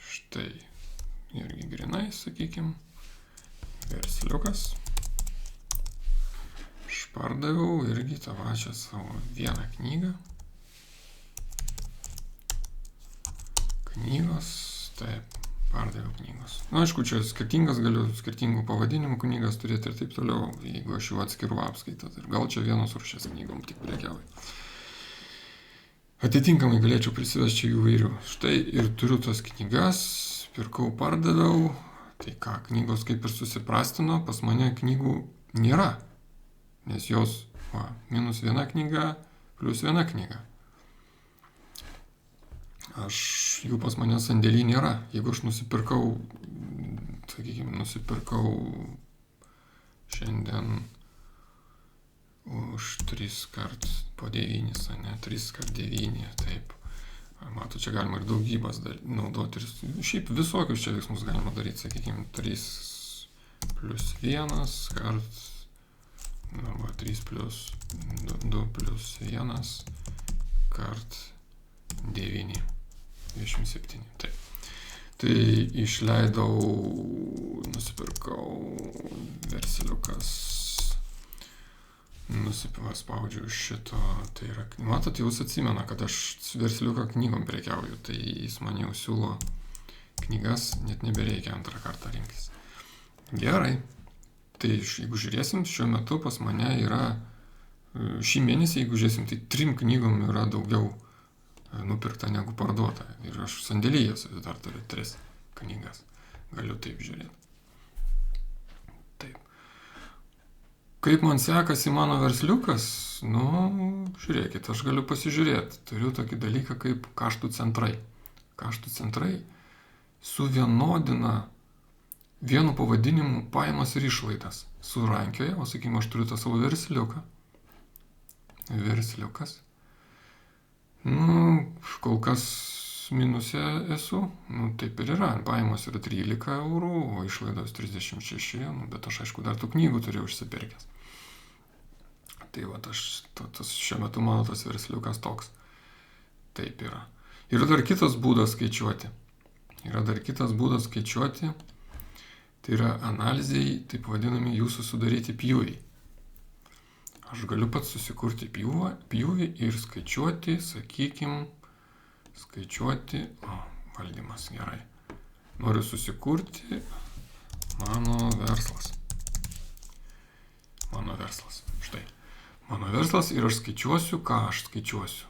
Štai. Irgi grinai, sakykime, versliukas. Aš pardaviau irgi tą pačią savo vieną knygą. Knygos, taip, pardaviau knygos. Na, aišku, čia galiu skirtingų pavadinimų knygas turėti ir taip toliau, jeigu aš jų atskirų apskaitas. Ir gal čia vienos rūšies knygom tik prekiauju. Atitinkamai galėčiau prisivesti jų įvairių. Štai ir turiu tas knygas. Pirkau, pardaviau, tai ką, knygos kaip ir susiprastino, pas mane knygų nėra, nes jos, minus viena knyga, plus viena knyga. Jų pas mane sandėly nėra, jeigu aš nusipirkau šiandien už 3 kart po 9, ne, 3 kart 9, taip. Matau, čia galima ir daugybas naudoti ir šiaip visokius čia veiksmus galima daryti, sakykime, 3 plus 1 kart, arba 3 plus 2 plus 1 kart 9, 27, taip. Tai išleidau, nusipirkau versliukas Nusipaspaudžiu šito, tai yra, matot, jūs atsimena, kad aš versliuką knygom prekiauju, tai jis man jau siūlo knygas, net nebereikia antrą kartą rinktis. Gerai, tai jeigu žiūrėsim, šiuo metu pas mane yra, šį mėnesį, jeigu žiūrėsim, tai 3 knygom yra daugiau nupirkta negu parduota. Ir aš sandėlyje dar turiu 3 knygas, galiu taip žiūrėti. Taip. Kaip man sekasi mano versliukas? Žiūrėkit, aš galiu pasižiūrėti. Turiu tokį dalyką kaip kaštų centrai. Kaštų centrai suvienodina vienu pavadinimu pajamas ir išlaidas. Surankioja, o sakykime, aš turiu tą savo versliuką. Versliukas. Kol kas minuse esu. Taip ir yra. Pajamos yra 13 eurų, o išlaidos 36. Bet aš, aišku, dar tų knygų turėjau užsipirkęs. Tai va, šiuo metu mano tas versliukas toks. Taip yra. Yra dar kitas būdas skaičiuoti. Tai yra analizai, taip vadinami jūsų sudaryti pjūviai. Aš galiu pats susikurti pjūvį ir skaičiuoti, valdymas, gerai. Noriu susikurti mano verslas. Štai. Mano verslas ir aš skaičiuosiu, ką aš skaičiuosiu.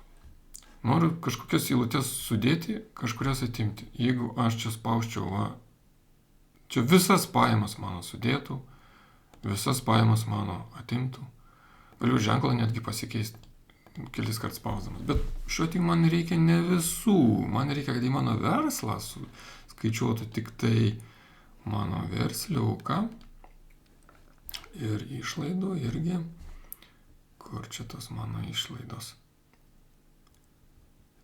Noriu kažkokias eilutes sudėti, kažkurias atimti. Jeigu aš čia spausčiau, čia visas pajamas mano sudėtų, visas pajamas mano atimtų. Galiu ženklą netgi pasikeisti kelis kart spausdamas. Bet šiuo atveju man reikia ne visų. Man reikia, kad į mano verslą skaičiuotų tik tai mano versliuką. Ir išlaidų irgi. Kur čia tos mano išlaidos?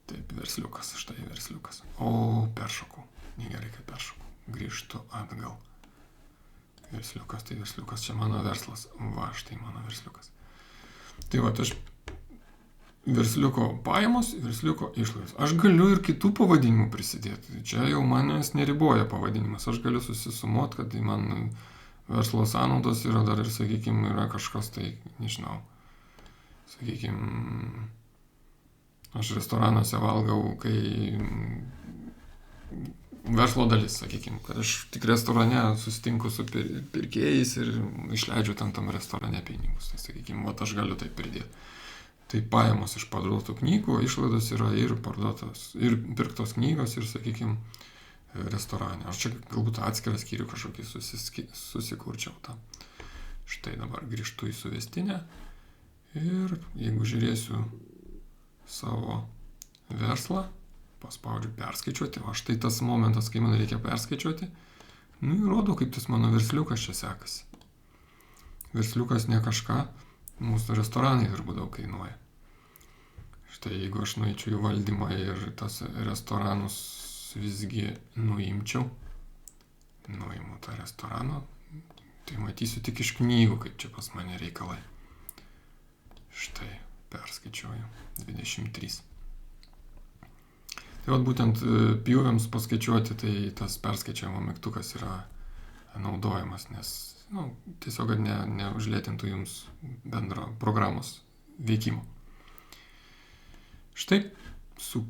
Taip, versliukas, štai versliukas. O, peršokau. Negerai, kad peršokau. Grįžtu atgal. Versliukas, tai versliukas, čia mano verslas. Va, štai mano versliukas. Tai va, aš versliuko pajamos, versliuko išlaidos. Aš galiu ir kitų pavadinimų prisidėti. Čia jau manęs neriboja pavadinimas. Aš galiu susisumuoti, kad tai man verslo sąnaudos yra dar ir, sakykime, yra kažkas tai, nežinau. Sakykime, aš restoranuose valgau, kai verslo dalis, sakykime, kad aš tik restorane susitinku su pirkėjais ir išleidžiu tam restorane pinigus. Tai, sakykime, aš galiu tai pridėti. Tai pajamos iš parduotų knygų, išlaidos yra ir parduotos, ir pirktos knygos, ir, sakykime, restorane. Aš čia galbūt atskirą skyrių kažkokį susikurčiau tą. Štai dabar grįžtu į suvestinę ir jeigu žiūrėsiu savo verslą, paspaudžiu perskaičiuoti, o štai tas momentas, kai man reikia perskaičiuoti, įrodo, kaip tas mano versliukas čia sekasi. Versliukas ne kažką, mūsų restoranai turbūt daug kainuoja. Štai jeigu aš nueičiau į valdymą ir tas restoranus visgi nuimu tą restoraną, tai matysiu tik iš knygų, kaip čia pas mane reikalai. Štai, perskaičiuoju, 23. Tai būtent pjūviams paskaičiuoti, tai tas perskaičiavimo mygtukas yra naudojamas, nes tiesiog, kad neužlėtintų jums bendro programos veikimo. Štai, su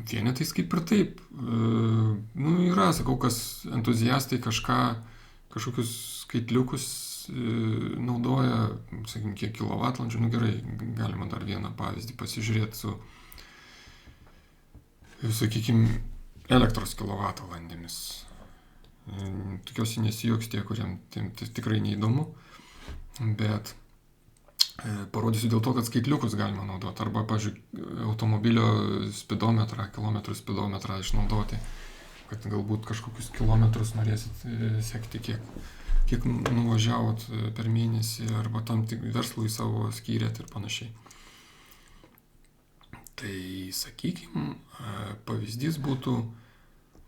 vienetais kaip ir taip. Yra, sakau, kas entuziastai kažkokius skaitliukus naudoja, sakykime, kiek kilovatvalandžių. Gerai, galima dar vieną pavyzdį pasižiūrėti su, sakykime, elektros kilovatvalandėmis. Tikiuosi nesijuoks tie, kuriem tai tikrai neįdomu, bet parodysiu dėl to, kad skaitliukus galima naudoti. Arba, pavyzdžiui, automobilio spidometrą, kilometrų spidometrą išnaudoti, kad galbūt kažkokius kilometrus norėsit sekti, kiek nuvažiavot per mėnesį, arba tam tik verslui savo skyrėt ir panašiai. Tai, sakykime, pavyzdys būtų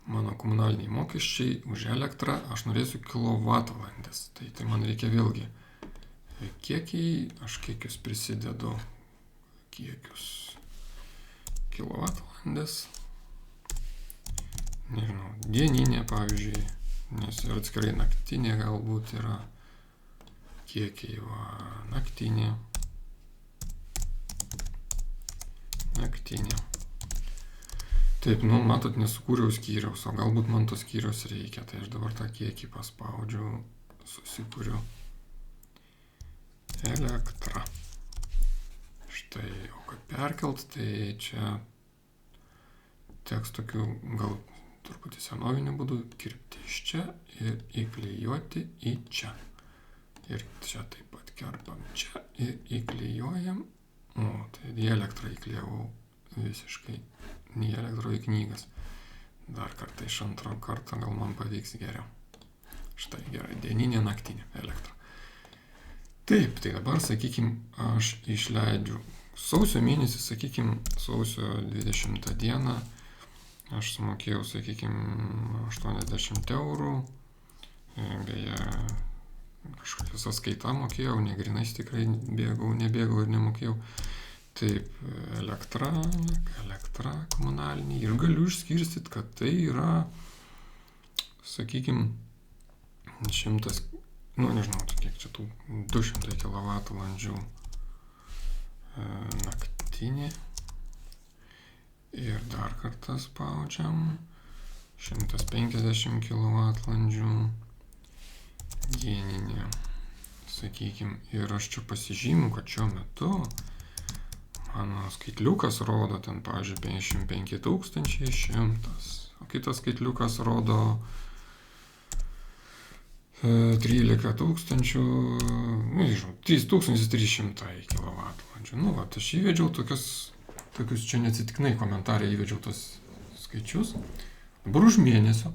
mano komunaliniai mokesčiai už elektrą, aš norėsiu kilovatvalandės. Tai man reikia vėlgi kiekiai, aš kiekius prisidedu, kilovatvalandės, nežinau, dieninė, pavyzdžiui, nes ir atskirai naktinė galbūt yra kiekiai, naktinė, naktinė. Taip, matot, nesukūriau skyriaus, o galbūt man to skyriaus reikia, tai aš dabar tą kiekį paspaudžiu, susikūriu elektra. Štai, o kad perkelt, tai čia teks tokiu gal truputį senoviniu būdu kirpti iš čia ir įklijuoti į čia. Ir čia taip pat kerpam čia ir įklijuojam. Tai į elektrą įklijavau visiškai, į elektro į knygas. Dar kartą iš antro karto gal man pavyks geriau. Štai gerai, dieninė, naktinė elektra. Taip, tai dabar, sakykim, aš išleidžiu sausio mėnesį, sakykim, sausio 20 dieną, aš sumokėjau, sakykim, 80 eurų, beje, kažkokią sąskaitą mokėjau, negrinais tikrai nebėgau ir nemokėjau. Taip, elektra komunalinė ir galiu išskirstyti, kad tai yra, sakykim, 100, nežinau, kiek čia tų 200 kWh naktinė. Ir dar kartą spaudžiam 150 kWh dieninė. Sakykim, ir aš čia pasižymiu, kad šiuo metu mano skaitliukas rodo ten, pavyzdžiui, 55 100, o kitas skaitliukas rodo 13 3300 kWh. Aš įvedžiau tokius čia neatsitiknai komentarė įvedžiau tos skaičius. Dabar už mėnesio.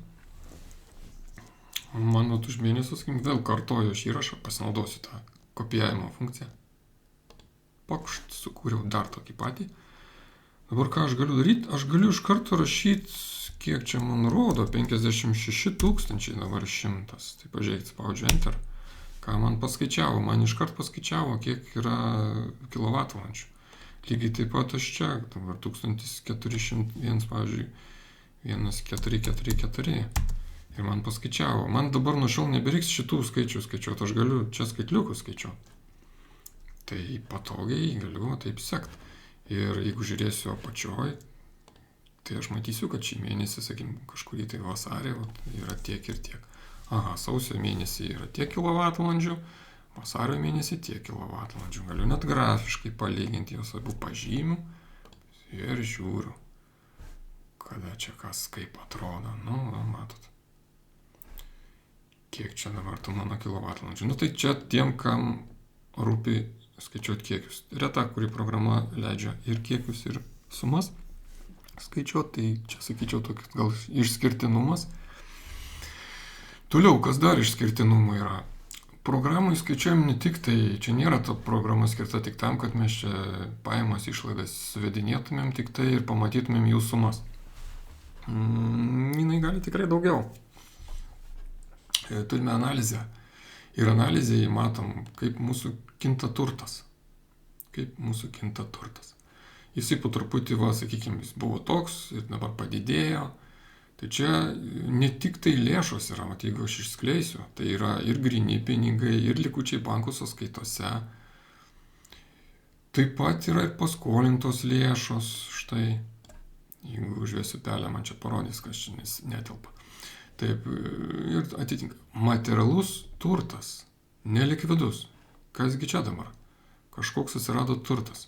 Man už mėnesio, sakykim, vėl kartoju aš įrašą, pasinaudosiu tą kopijavimo funkciją. Pakšt, sukūriau dar tokį patį. Dabar ką aš galiu daryti? Aš galiu iš karto rašyti, kiek čia man rodo, 56 000 dabar 100. Tai pažiūrėkit, spaudžiu Enter. Ką man paskaičiavo? Man iškart paskaičiavo, kiek yra kilovatvalandžių. Lygiai taip pat aš čia, dabar 1401, pavyzdžiui, 1444. Ir man paskaičiavo. Man dabar nuo šiol nebereiks šitų skaičių skaičiuoti, aš galiu čia skaitliukus skaičiuoti. Tai patogiai galiu taip sekti. Ir jeigu žiūrėsiu apačioj, tai aš matysiu, kad šį mėnesį, sakykim, kažkurį tai vasarį yra tiek ir tiek. Aha, sausio mėnesį yra tiek kilovatvalandžių, vasario mėnesį tiek kilovatvalandžių. Galiu net grafiškai palyginti, jos abu pažymiu ir žiūriu, kada čia kas kaip atrodo. Matot, kiek čia dabar tų mano kilovatvalandžių. Tai čia tiem, kam rūpi skaičiuoti kiekius. Reta, kuri programa leidžia ir kiekius, ir sumas skaičiuoti, tai čia sakyčiau toks gal išskirtinumas. Toliau, kas dar išskirtinumų yra? Programai skaičiuojam ne tik tai, čia nėra ta programa skirta tik tam, kad mes čia pajamas išlaidas suvedinėtumėm tik tai ir pamatytumėm jų sumas. Jinai gali tikrai daugiau. Turime analizę. Ir analizėje matom, kaip mūsų kinta turtas. Jisai po truputį, sakykime, jis buvo toks ir dabar padidėjo. Tai čia ne tik tai lėšos yra, jeigu aš išskleisiu, tai yra ir gryni pinigai, ir likučiai bankų sąskaitose. Taip pat yra ir paskolintos lėšos, štai, jeigu užvesiu pelę, man čia parodys, kas čia netelpa. Taip, ir atitinka. Materialus turtas, nelikvidus. Kasgi čia dabar? Kažkoks atsirado turtas.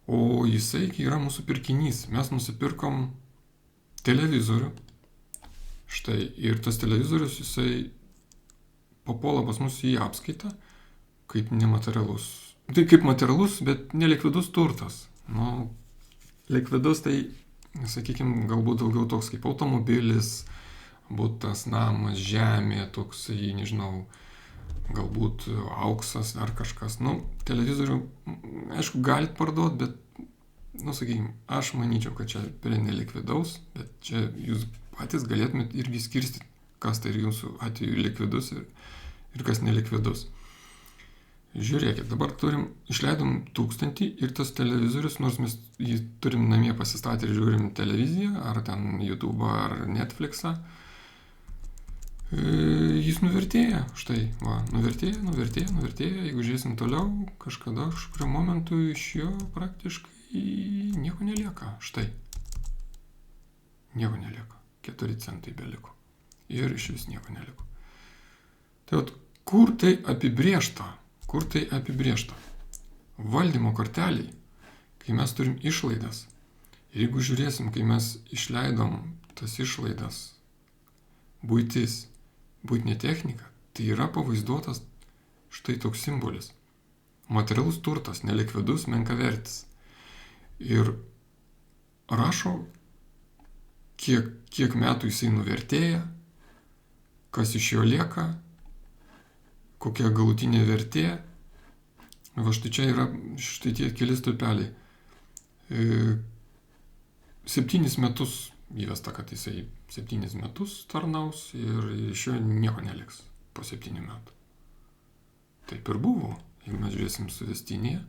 O jisai yra mūsų pirkinys. Mes nusipirkom televizorių. Štai, ir tas televizorius, jisai papuola pas mus į apskaitą kaip nematerialus. Tai kaip materialus, bet nelikvidus turtas. Likvidus tai, sakykime, galbūt daugiau toks kaip automobilis, butas, namas, žemė, toksai, nežinau, galbūt auksas ar kažkas. Televizorių, aišku, galit parduoti, bet, sakykime, aš manyčiau, kad čia prie nelikvidaus, bet čia jūs patys galėtumėt irgi skirstyti, kas tai jūsų atveju likvidus ir kas nelikvidus. Žiūrėkit, dabar išleidom 1000 ir tas televizorius, nors mes jį turim namie pasistatę ir žiūrim televiziją, ar ten YouTube, ar Netflixą, jis nuvertėja. Štai, nuvertėja. Jeigu žiūrėsim toliau, kažkuriuo momentu iš jo praktiškai nieko nelieka. Štai. Nieko nelieka. 4 centai beliko. Ir iš vis nieko neliko. Tai vat, kur tai apibrėžta? Kur tai apibrėžta? Valdymo korteliai, kai mes turim išlaidas. Ir jeigu žiūrėsim, kai mes išleidom tas išlaidas, buitis, buitinė technika, tai yra pavaizduotas štai toks simbolis. Materialus turtas, nelikvidus, menkavertis. Ir rašo, kiek metų jisai nuvertėja, kas iš jo lieka, kokia galutinė vertė. Va štai čia yra štai tie keli stulpeliai. 7 metus įvesta, kad jisai 7 metus tarnaus ir iš jo nieko neliks po 7 metų. Taip ir buvo. Jeigu mes žiūrėsim suvestinėje,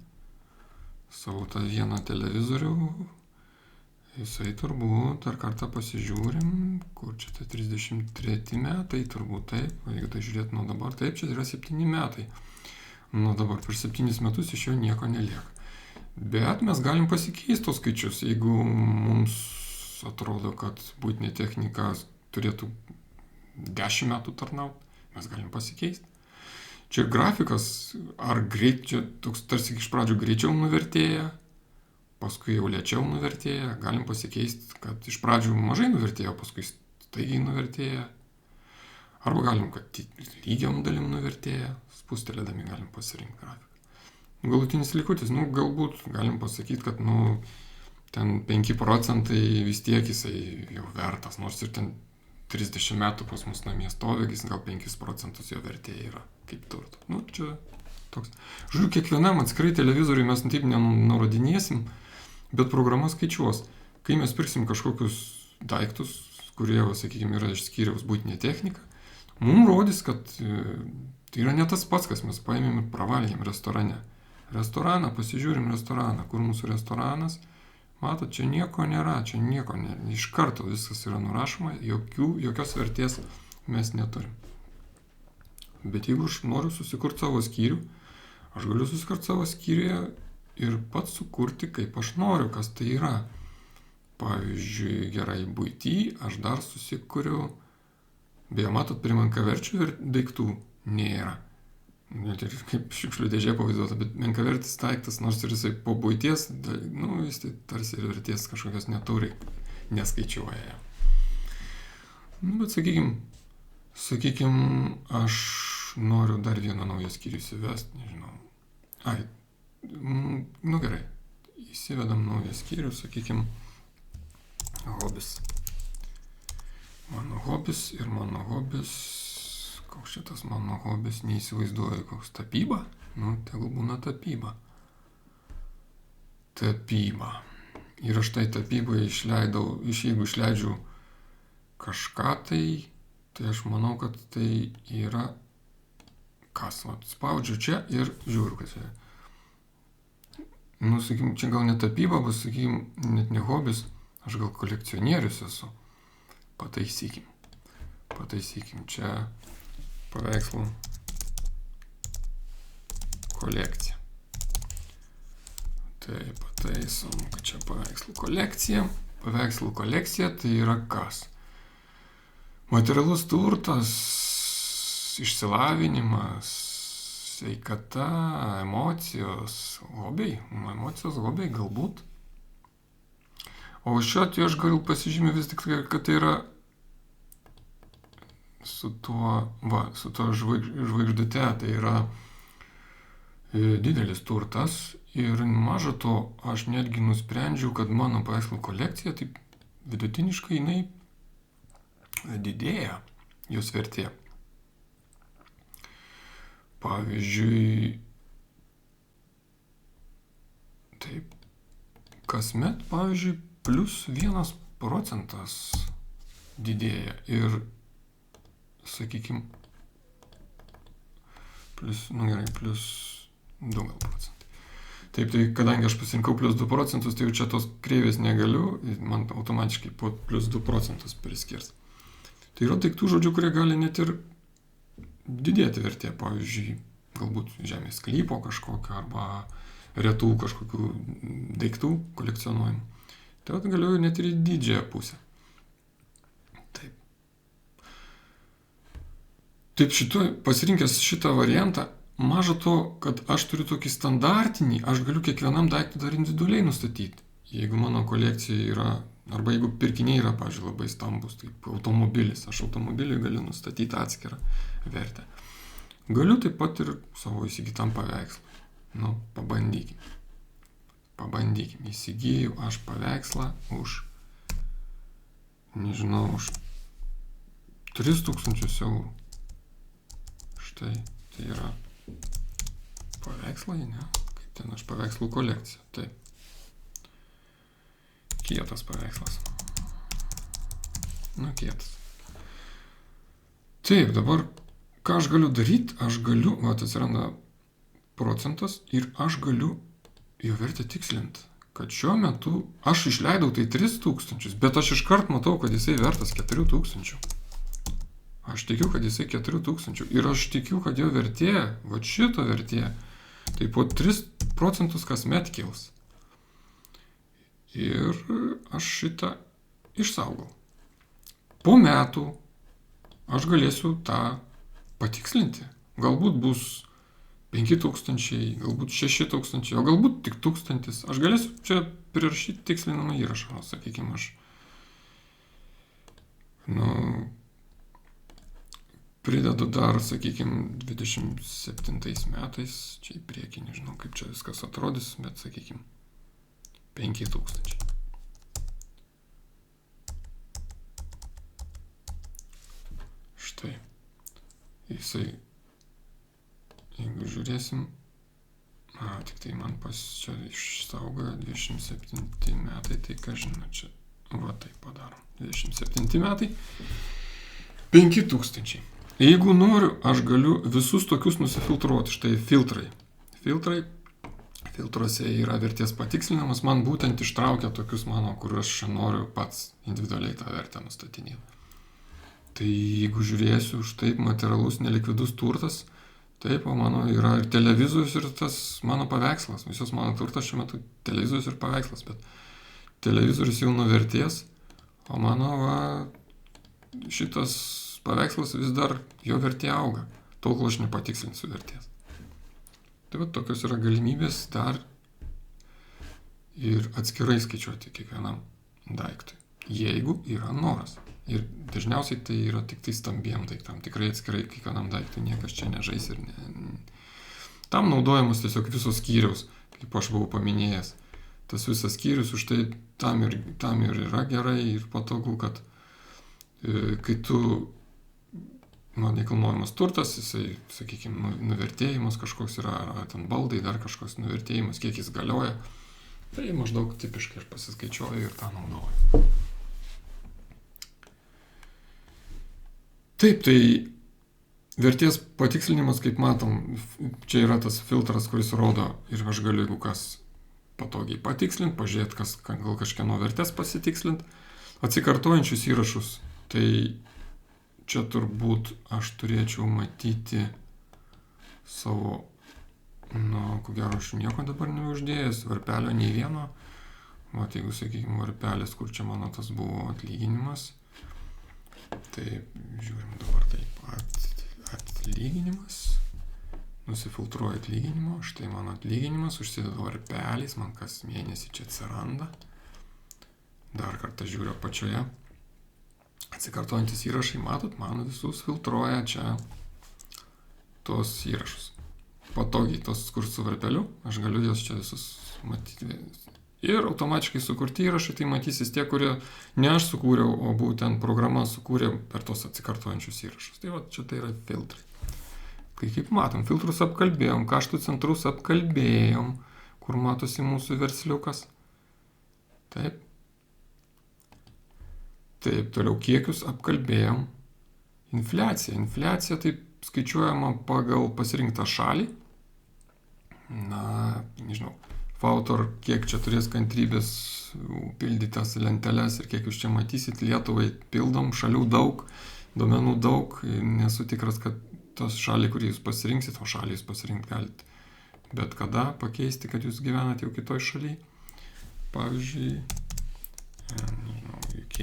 savo tą vieną televizorių, jisai turbūt, dar kartą pasižiūrim, kur čia tai 33 metai, turbūt taip, jeigu tai žiūrėt nuo dabar, taip, čia yra 7 metai. Nuo dabar per 7 metus iš jo nieko nelieka. Bet mes galim pasikeisti tos skaičius, jeigu mums atrodo, kad buitinė technika turėtų 10 metų tarnauti, mes galim pasikeisti. Čia grafikas, ar greit, čia toks tarsi iš pradžių greičiau nuvertėja, paskui jau lėčiau nuvertėja, galim pasikeisti, kad iš pradžių mažai nuvertėjo, paskui staigiai nuvertėja. Arba galim, kad lygiom dalim nuvertėja, spustelėdami galim pasirinkti grafiką. Galutinis likutis, galbūt galim pasakyti, kad ten 5 procentai vis tiek jisai jau vertas, nors ir ten 30 metų pas mus namie stovi, jis gal 5 procentus jo vertė yra kaip turto. Čia toks. Žiūrėjau, kiekvienam atskirai televizoriui mes taip nenurodinėsim, bet programa skaičiuos. Kai mes pirksim kažkokius daiktus, kurie, sakykime, yra iš skyriaus buitinė technika, mums rodys, kad tai yra ne tas pats, kas mes paėmėm ir pravalgėm restorane. Restoraną, pasižiūrim restoraną, kur mūsų restoranas. Matot, čia nieko nėra, iš karto viskas yra nurašoma, jokios vertės mes neturim. Bet jeigu aš noriu susikurti savo skyrių, aš galiu susikurti savo skyriuje ir pats sukurti, kaip aš noriu, kas tai yra. Pavyzdžiui, gerai buity, aš dar susikuriu, beje, matot, prie menkaverčių daiktų nėra. Net ir kaip šiukšlių dėžė pavaizduota, bet menkavertis daiktas, nors ir jisai po buities, jis tai tarsi ir vertės kažkokios neturi, neskaičiuoja. Bet sakykim, aš noriu dar vieną naują skyrių įsivesti, nežinau. Gerai, įsivedam naują skyrių, sakykim, hobis. Mano hobis. Koks šitas mano hobis, neįsivaizduoju, koks tapyba. Tegul būna tapyba. Ir aš tai tapybai jeigu išleidžiu kažką tai aš manau, kad tai yra kas. Spaudžiu čia ir žiūriu, kad čia. Sakykim, čia gal ne tapyba, bet, sakykim, net ne hobis, aš gal kolekcionierius esu. Pataisykim, čia paveikslų kolekcija. Tai pataisom, kad čia paveikslų kolekcija. Paveikslų kolekcija tai yra kas? Materialus turtas, išsilavinimas, sveikata, emocijos, hobiai galbūt. O šiuo atveju aš gal pasižymiu vis tik, kad tai yra su tuo žvaigždute, tai yra didelis turtas ir maža to, aš netgi nusprendžiau, kad mano paveikslų kolekcija, taip vidutiniškai jinai didėja, jos vertė. Pavyzdžiui, taip, kasmet, pavyzdžiui, +1 procentas didėja ir sakykime, +2 gal procentai. Taip, tai kadangi aš pasirinkau +2 procentus, tai jau čia tos kreivės negaliu, man automatiškai po +2 procentus priskirs. Tai yra daiktų žodžių, kurie gali net ir didėti vertė, pavyzdžiui, galbūt žemės sklypo kažkokio, arba retų kažkokių daiktų kolekcionuojamų. Tai vat galiu net ir į didžiąją pusę. Taip. Taip pasirinkęs šitą variantą, maža to, kad aš turiu tokį standartinį, aš galiu kiekvienam daiktui dar individualiai nustatyti. Jeigu mano kolekcija yra, arba jeigu pirkiniai yra, pavyzdžiui, labai stambus, taip automobilis, aš automobiliui galiu nustatyti atskirą vertę. Galiu taip pat ir savo įsigytam paveikslui. Nu, pabandykim. Įsigijau aš paveikslą už, nežinau, už 3000 eurų. Štai, tai yra paveikslai, ne? Kaip ten aš paveikslų kolekcija. Taip. Kietas paveikslas. Nu, kietas. Taip, dabar ką aš galiu daryti? Aš galiu, atsiranda procentas ir aš galiu jo vertę tikslinti. Kad šiuo metu aš išleidau tai 3000, bet aš iškart matau, kad jisai vertas 4000. Aš tikiu, kad jisai 4000 ir aš tikiu, kad jo vertė, va šito vertė, tai po 3% kasmet kils. Ir aš šitą išsaugau. Po metų aš galėsiu tą patikslinti. Galbūt bus 5000, galbūt 6000, o galbūt tik 1000. Aš galėsiu čia prirašyti tikslinamą įrašą, sakykime, aš pridedu dar, sakykime, 27 metais, čia į priekį, nežinau, kaip čia viskas atrodys, bet, sakykime, 5000. Štai. Jisai, jeigu žiūrėsim, tik tai man čia išsaugojo 27 metai, tai ką žinau, čia, va taip padarom. 27 metai, 5000. Jeigu noriu, aš galiu visus tokius nusifiltruoti. Štai filtrai. Filtruose yra vertės patikslinimas, man būtent ištraukia tokius mano, kur aš noriu pats individualiai tą vertę nustatinėti. Tai jeigu žiūrėsiu, štai materialus nelikvidus turtas, taip, o mano yra ir televizorius, ir tas mano paveikslas. Visos mano turtas šiuo metu televizorius ir paveikslas, bet televizorius jau nuvertės, o mano šitas paveikslas vis dar jo vertė auga, tol kol aš nepatikslinsiu vertės. Tai va, tokios yra galimybės dar ir atskirai skaičiuoti kiekvienam daiktui, jeigu yra noras. Ir dažniausiai tai yra tik tai stambiem daiktam, tikrai atskirai kiekvienam daiktui niekas čia nežais ir Tam naudojamas tiesiog visos skyriaus, kaip aš buvau paminėjęs. Tas visas skyrius už tai tam ir yra gerai ir patogu, kad kai tu nekilnojamas turtas, jisai, sakykime, nuvertėjimas kažkoks yra, ar ten baldai, dar kažkoks nuvertėjimas, kiek jis galioja, tai maždaug tipiškai aš pasiskaičiuoju ir tą naudoju. Taip, tai vertės patikslinimas, kaip matom, čia yra tas filtras, kuris rodo ir aš galiu, jeigu kas patogiai patikslinti, pažiūrėti, gal kažkieno vertės pasitikslinti, atsikartojančius įrašus, tai čia turbūt aš turėčiau matyti savo, ko gero aš nieko dabar neuždėjęs, varpelio nei vieno. Vat jeigu, sakykime, varpelis, kur čia mano tas buvo atlyginimas. Tai žiūrim dabar taip, atlyginimas. Nusifiltruoju atlyginimo, štai mano atlyginimas, užsidedu varpelis, man kas mėnesį čia atsiranda. Dar kartą žiūriu apačioje. Atsikartojantis įrašai, matot, man visus filtruoja čia tos įrašus. Patogiai tos, kur su varpeliu, aš galiu jos čia visus matyti. Ir automatiškai sukurti įrašai, tai matysis tie, kurie ne aš sukūriau, o būtent programa sukūrė per tos atsikartojančius įrašus. Tai va, čia tai yra filtrai. Kaip matom, filtrus apkalbėjom, kaštų centrus apkalbėjom, kur matosi mūsų versliukas. Taip. Taip, toliau kiekius apkalbėjom. Infliacija. Infliacija taip skaičiuojama pagal pasirinktą šalį. Nežinau, Fautor, kiek čia turės kantrybės pildytas lenteles ir kiek jūs čia matysit, Lietuvai pildom, šalių daug, duomenų daug. Nesu tikras, kad tos šalį, kurį jūs pasirinksit, o šalį jūs pasirinkti galite bet kada pakeisti, kad jūs gyvenate jau kitoj šaly. Pavyzdžiui, UK.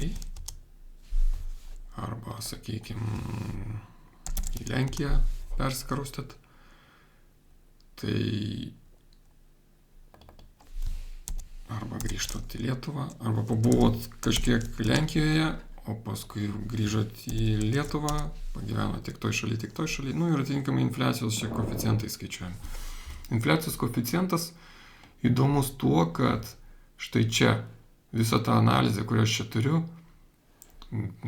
Arba, sakykime, į Lenkiją persikraustėt. Tai arba grįžtat į Lietuvą, arba pabuvot kažkiek Lenkijoje, o paskui grįžot į Lietuvą, pagyvenot tiek toj šaly, ir atitinkamai infliacijos čia koeficientai skaičiuojami. Infliacijos koeficientas įdomus tuo, kad štai čia visa ta analizė, kurią aš čia turiu,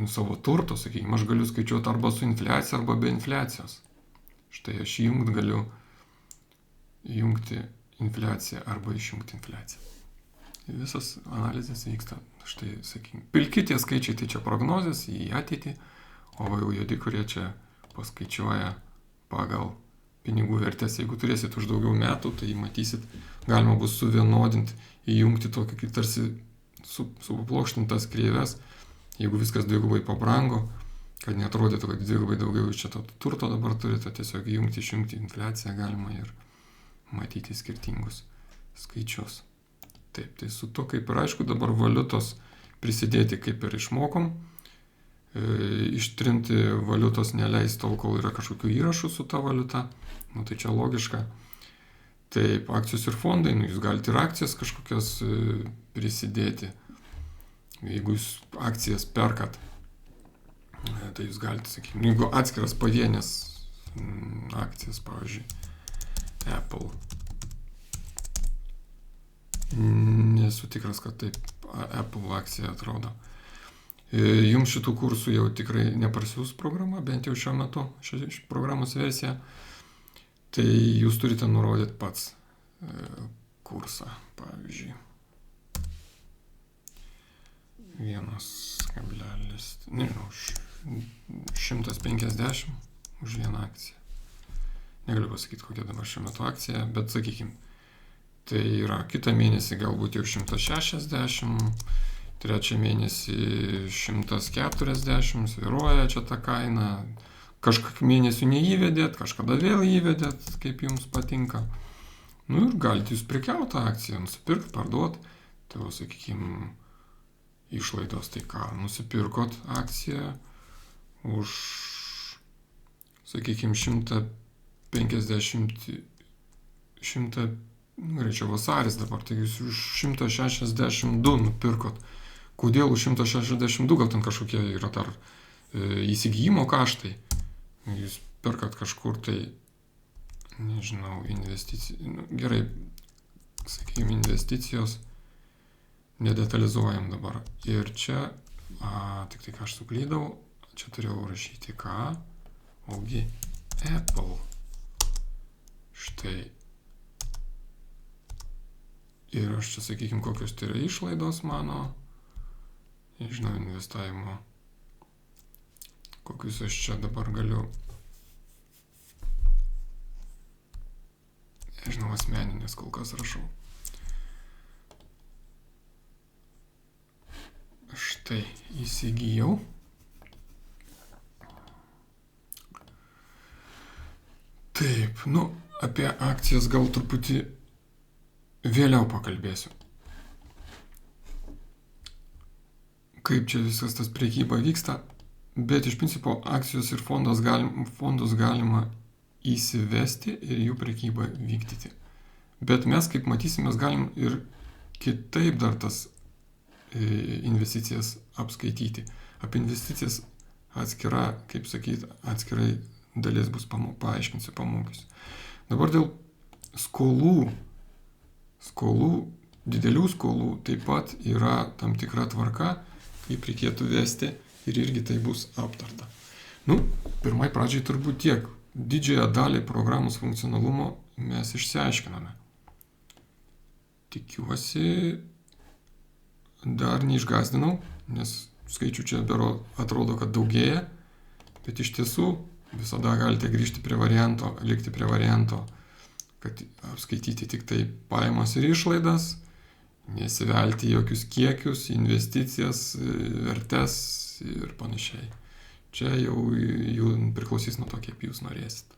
savo turto, sakykime, aš galiu skaičiuoti arba su infliacija, arba be infliacijos. Štai aš galiu įjungti infliaciją arba išjungti infliaciją. Visas analizės vyksta, štai, sakykime, pilki tie skaičiai, tai čia prognozės į ateitį, o jau juodi, kurie čia paskaičiuoja pagal pinigų vertės. Jeigu turėsit už daugiau metų, tai matysit, galima bus suvienodinti, įjungti tokį, kaip tarsi suplokštintas kreivės, jeigu viskas dvigubai pabrango, kad neatrodytų, kad dvigubai daugiau iš čia to turto dabar turite, tiesiog įjungti, išjungti infliaciją galima ir matyti skirtingus skaičius. Taip, tai su to kaip ir aišku, dabar valiutos prisidėti kaip ir išmokom. Ištrinti valiutos neleis tol, kol yra kažkokių įrašų su ta valiuta. Tai čia logiška. Taip, akcijos ir fondai, jūs galite ir akcijas kažkokias prisidėti. Jeigu jūs akcijas perkat, tai jūs galite, sakykime, jeigu atskiras pavienės akcijas, pavyzdžiui, Apple. Nesu tikras, kad taip Apple akcija atrodo. Jums šitų kursų jau tikrai neprasiūs programa, bent jau šiuo metu, ši programos versija. Tai jūs turite nurodyti pats kursą, pavyzdžiui. 150 už vieną akciją. Negaliu pasakyti, kokia dabar šiuo metu akcija, bet sakykime, tai yra kitą mėnesį galbūt jau 160, trečią mėnesį 140, svyruoja čia ta kaina. Kažkiek mėnesių neįvedėt, kažkada vėl įvedėt, kaip jums patinka. Ir galite jūs prekiauti tą akciją, nusipirkti, parduoti. Tai, sakykime, išlaidos, tai ką, nusipirkot akciją už, sakykime, 150, greičiau vasaris dabar, tai jūs už 162 nupirkot. Kodėl už 162, gal ten kažkokie yra dar įsigijimo kaštai? Jūs perkat kažkur tai, nežinau, gerai, sakykime, investicijos nedetalizuojam dabar. Ir čia, tik tai ką aš suklydau, čia turėjau rašyti ką, ogi Apple. Štai. Ir aš čia, sakykime, kokios tai yra išlaidos mano, nežinau, investavimo. Kokius aš čia dabar galiu, nežinau, asmeninės kol kas rašau. Štai, įsigijau. Taip, apie akcijas gal truputį vėliau pakalbėsiu. Kaip čia viskas tas prekyba vyksta. Bet iš principo akcijos ir fondus galima įsivesti ir jų prekybą vykdyti. Bet mes, kaip matysim, mes galim ir kitaip dar tas investicijas apskaityti. Apie investicijas atskira, kaip sakyti, atskirai dalis bus paaiškinsiu, pamokysiu. Dabar dėl skolų, didelių skolų taip pat yra tam tikra tvarka, kaip reikėtų vesti. Ir irgi tai bus aptarta. Pirmai pradžiai turbūt tiek. Didžiąją dalį programos funkcionalumo mes išsiaiškiname. Tikiuosi, dar neišgąsdinau, nes skaičių čia atrodo, kad daugėja, bet iš tiesų visada galite grįžti prie varianto, likti prie varianto, kad apskaityti tik tai pajamas ir išlaidas, nesivelti jokius kiekius, investicijas, vertes ir panašiai. Čia jau priklausys nuo to, kaip jūs norėsit.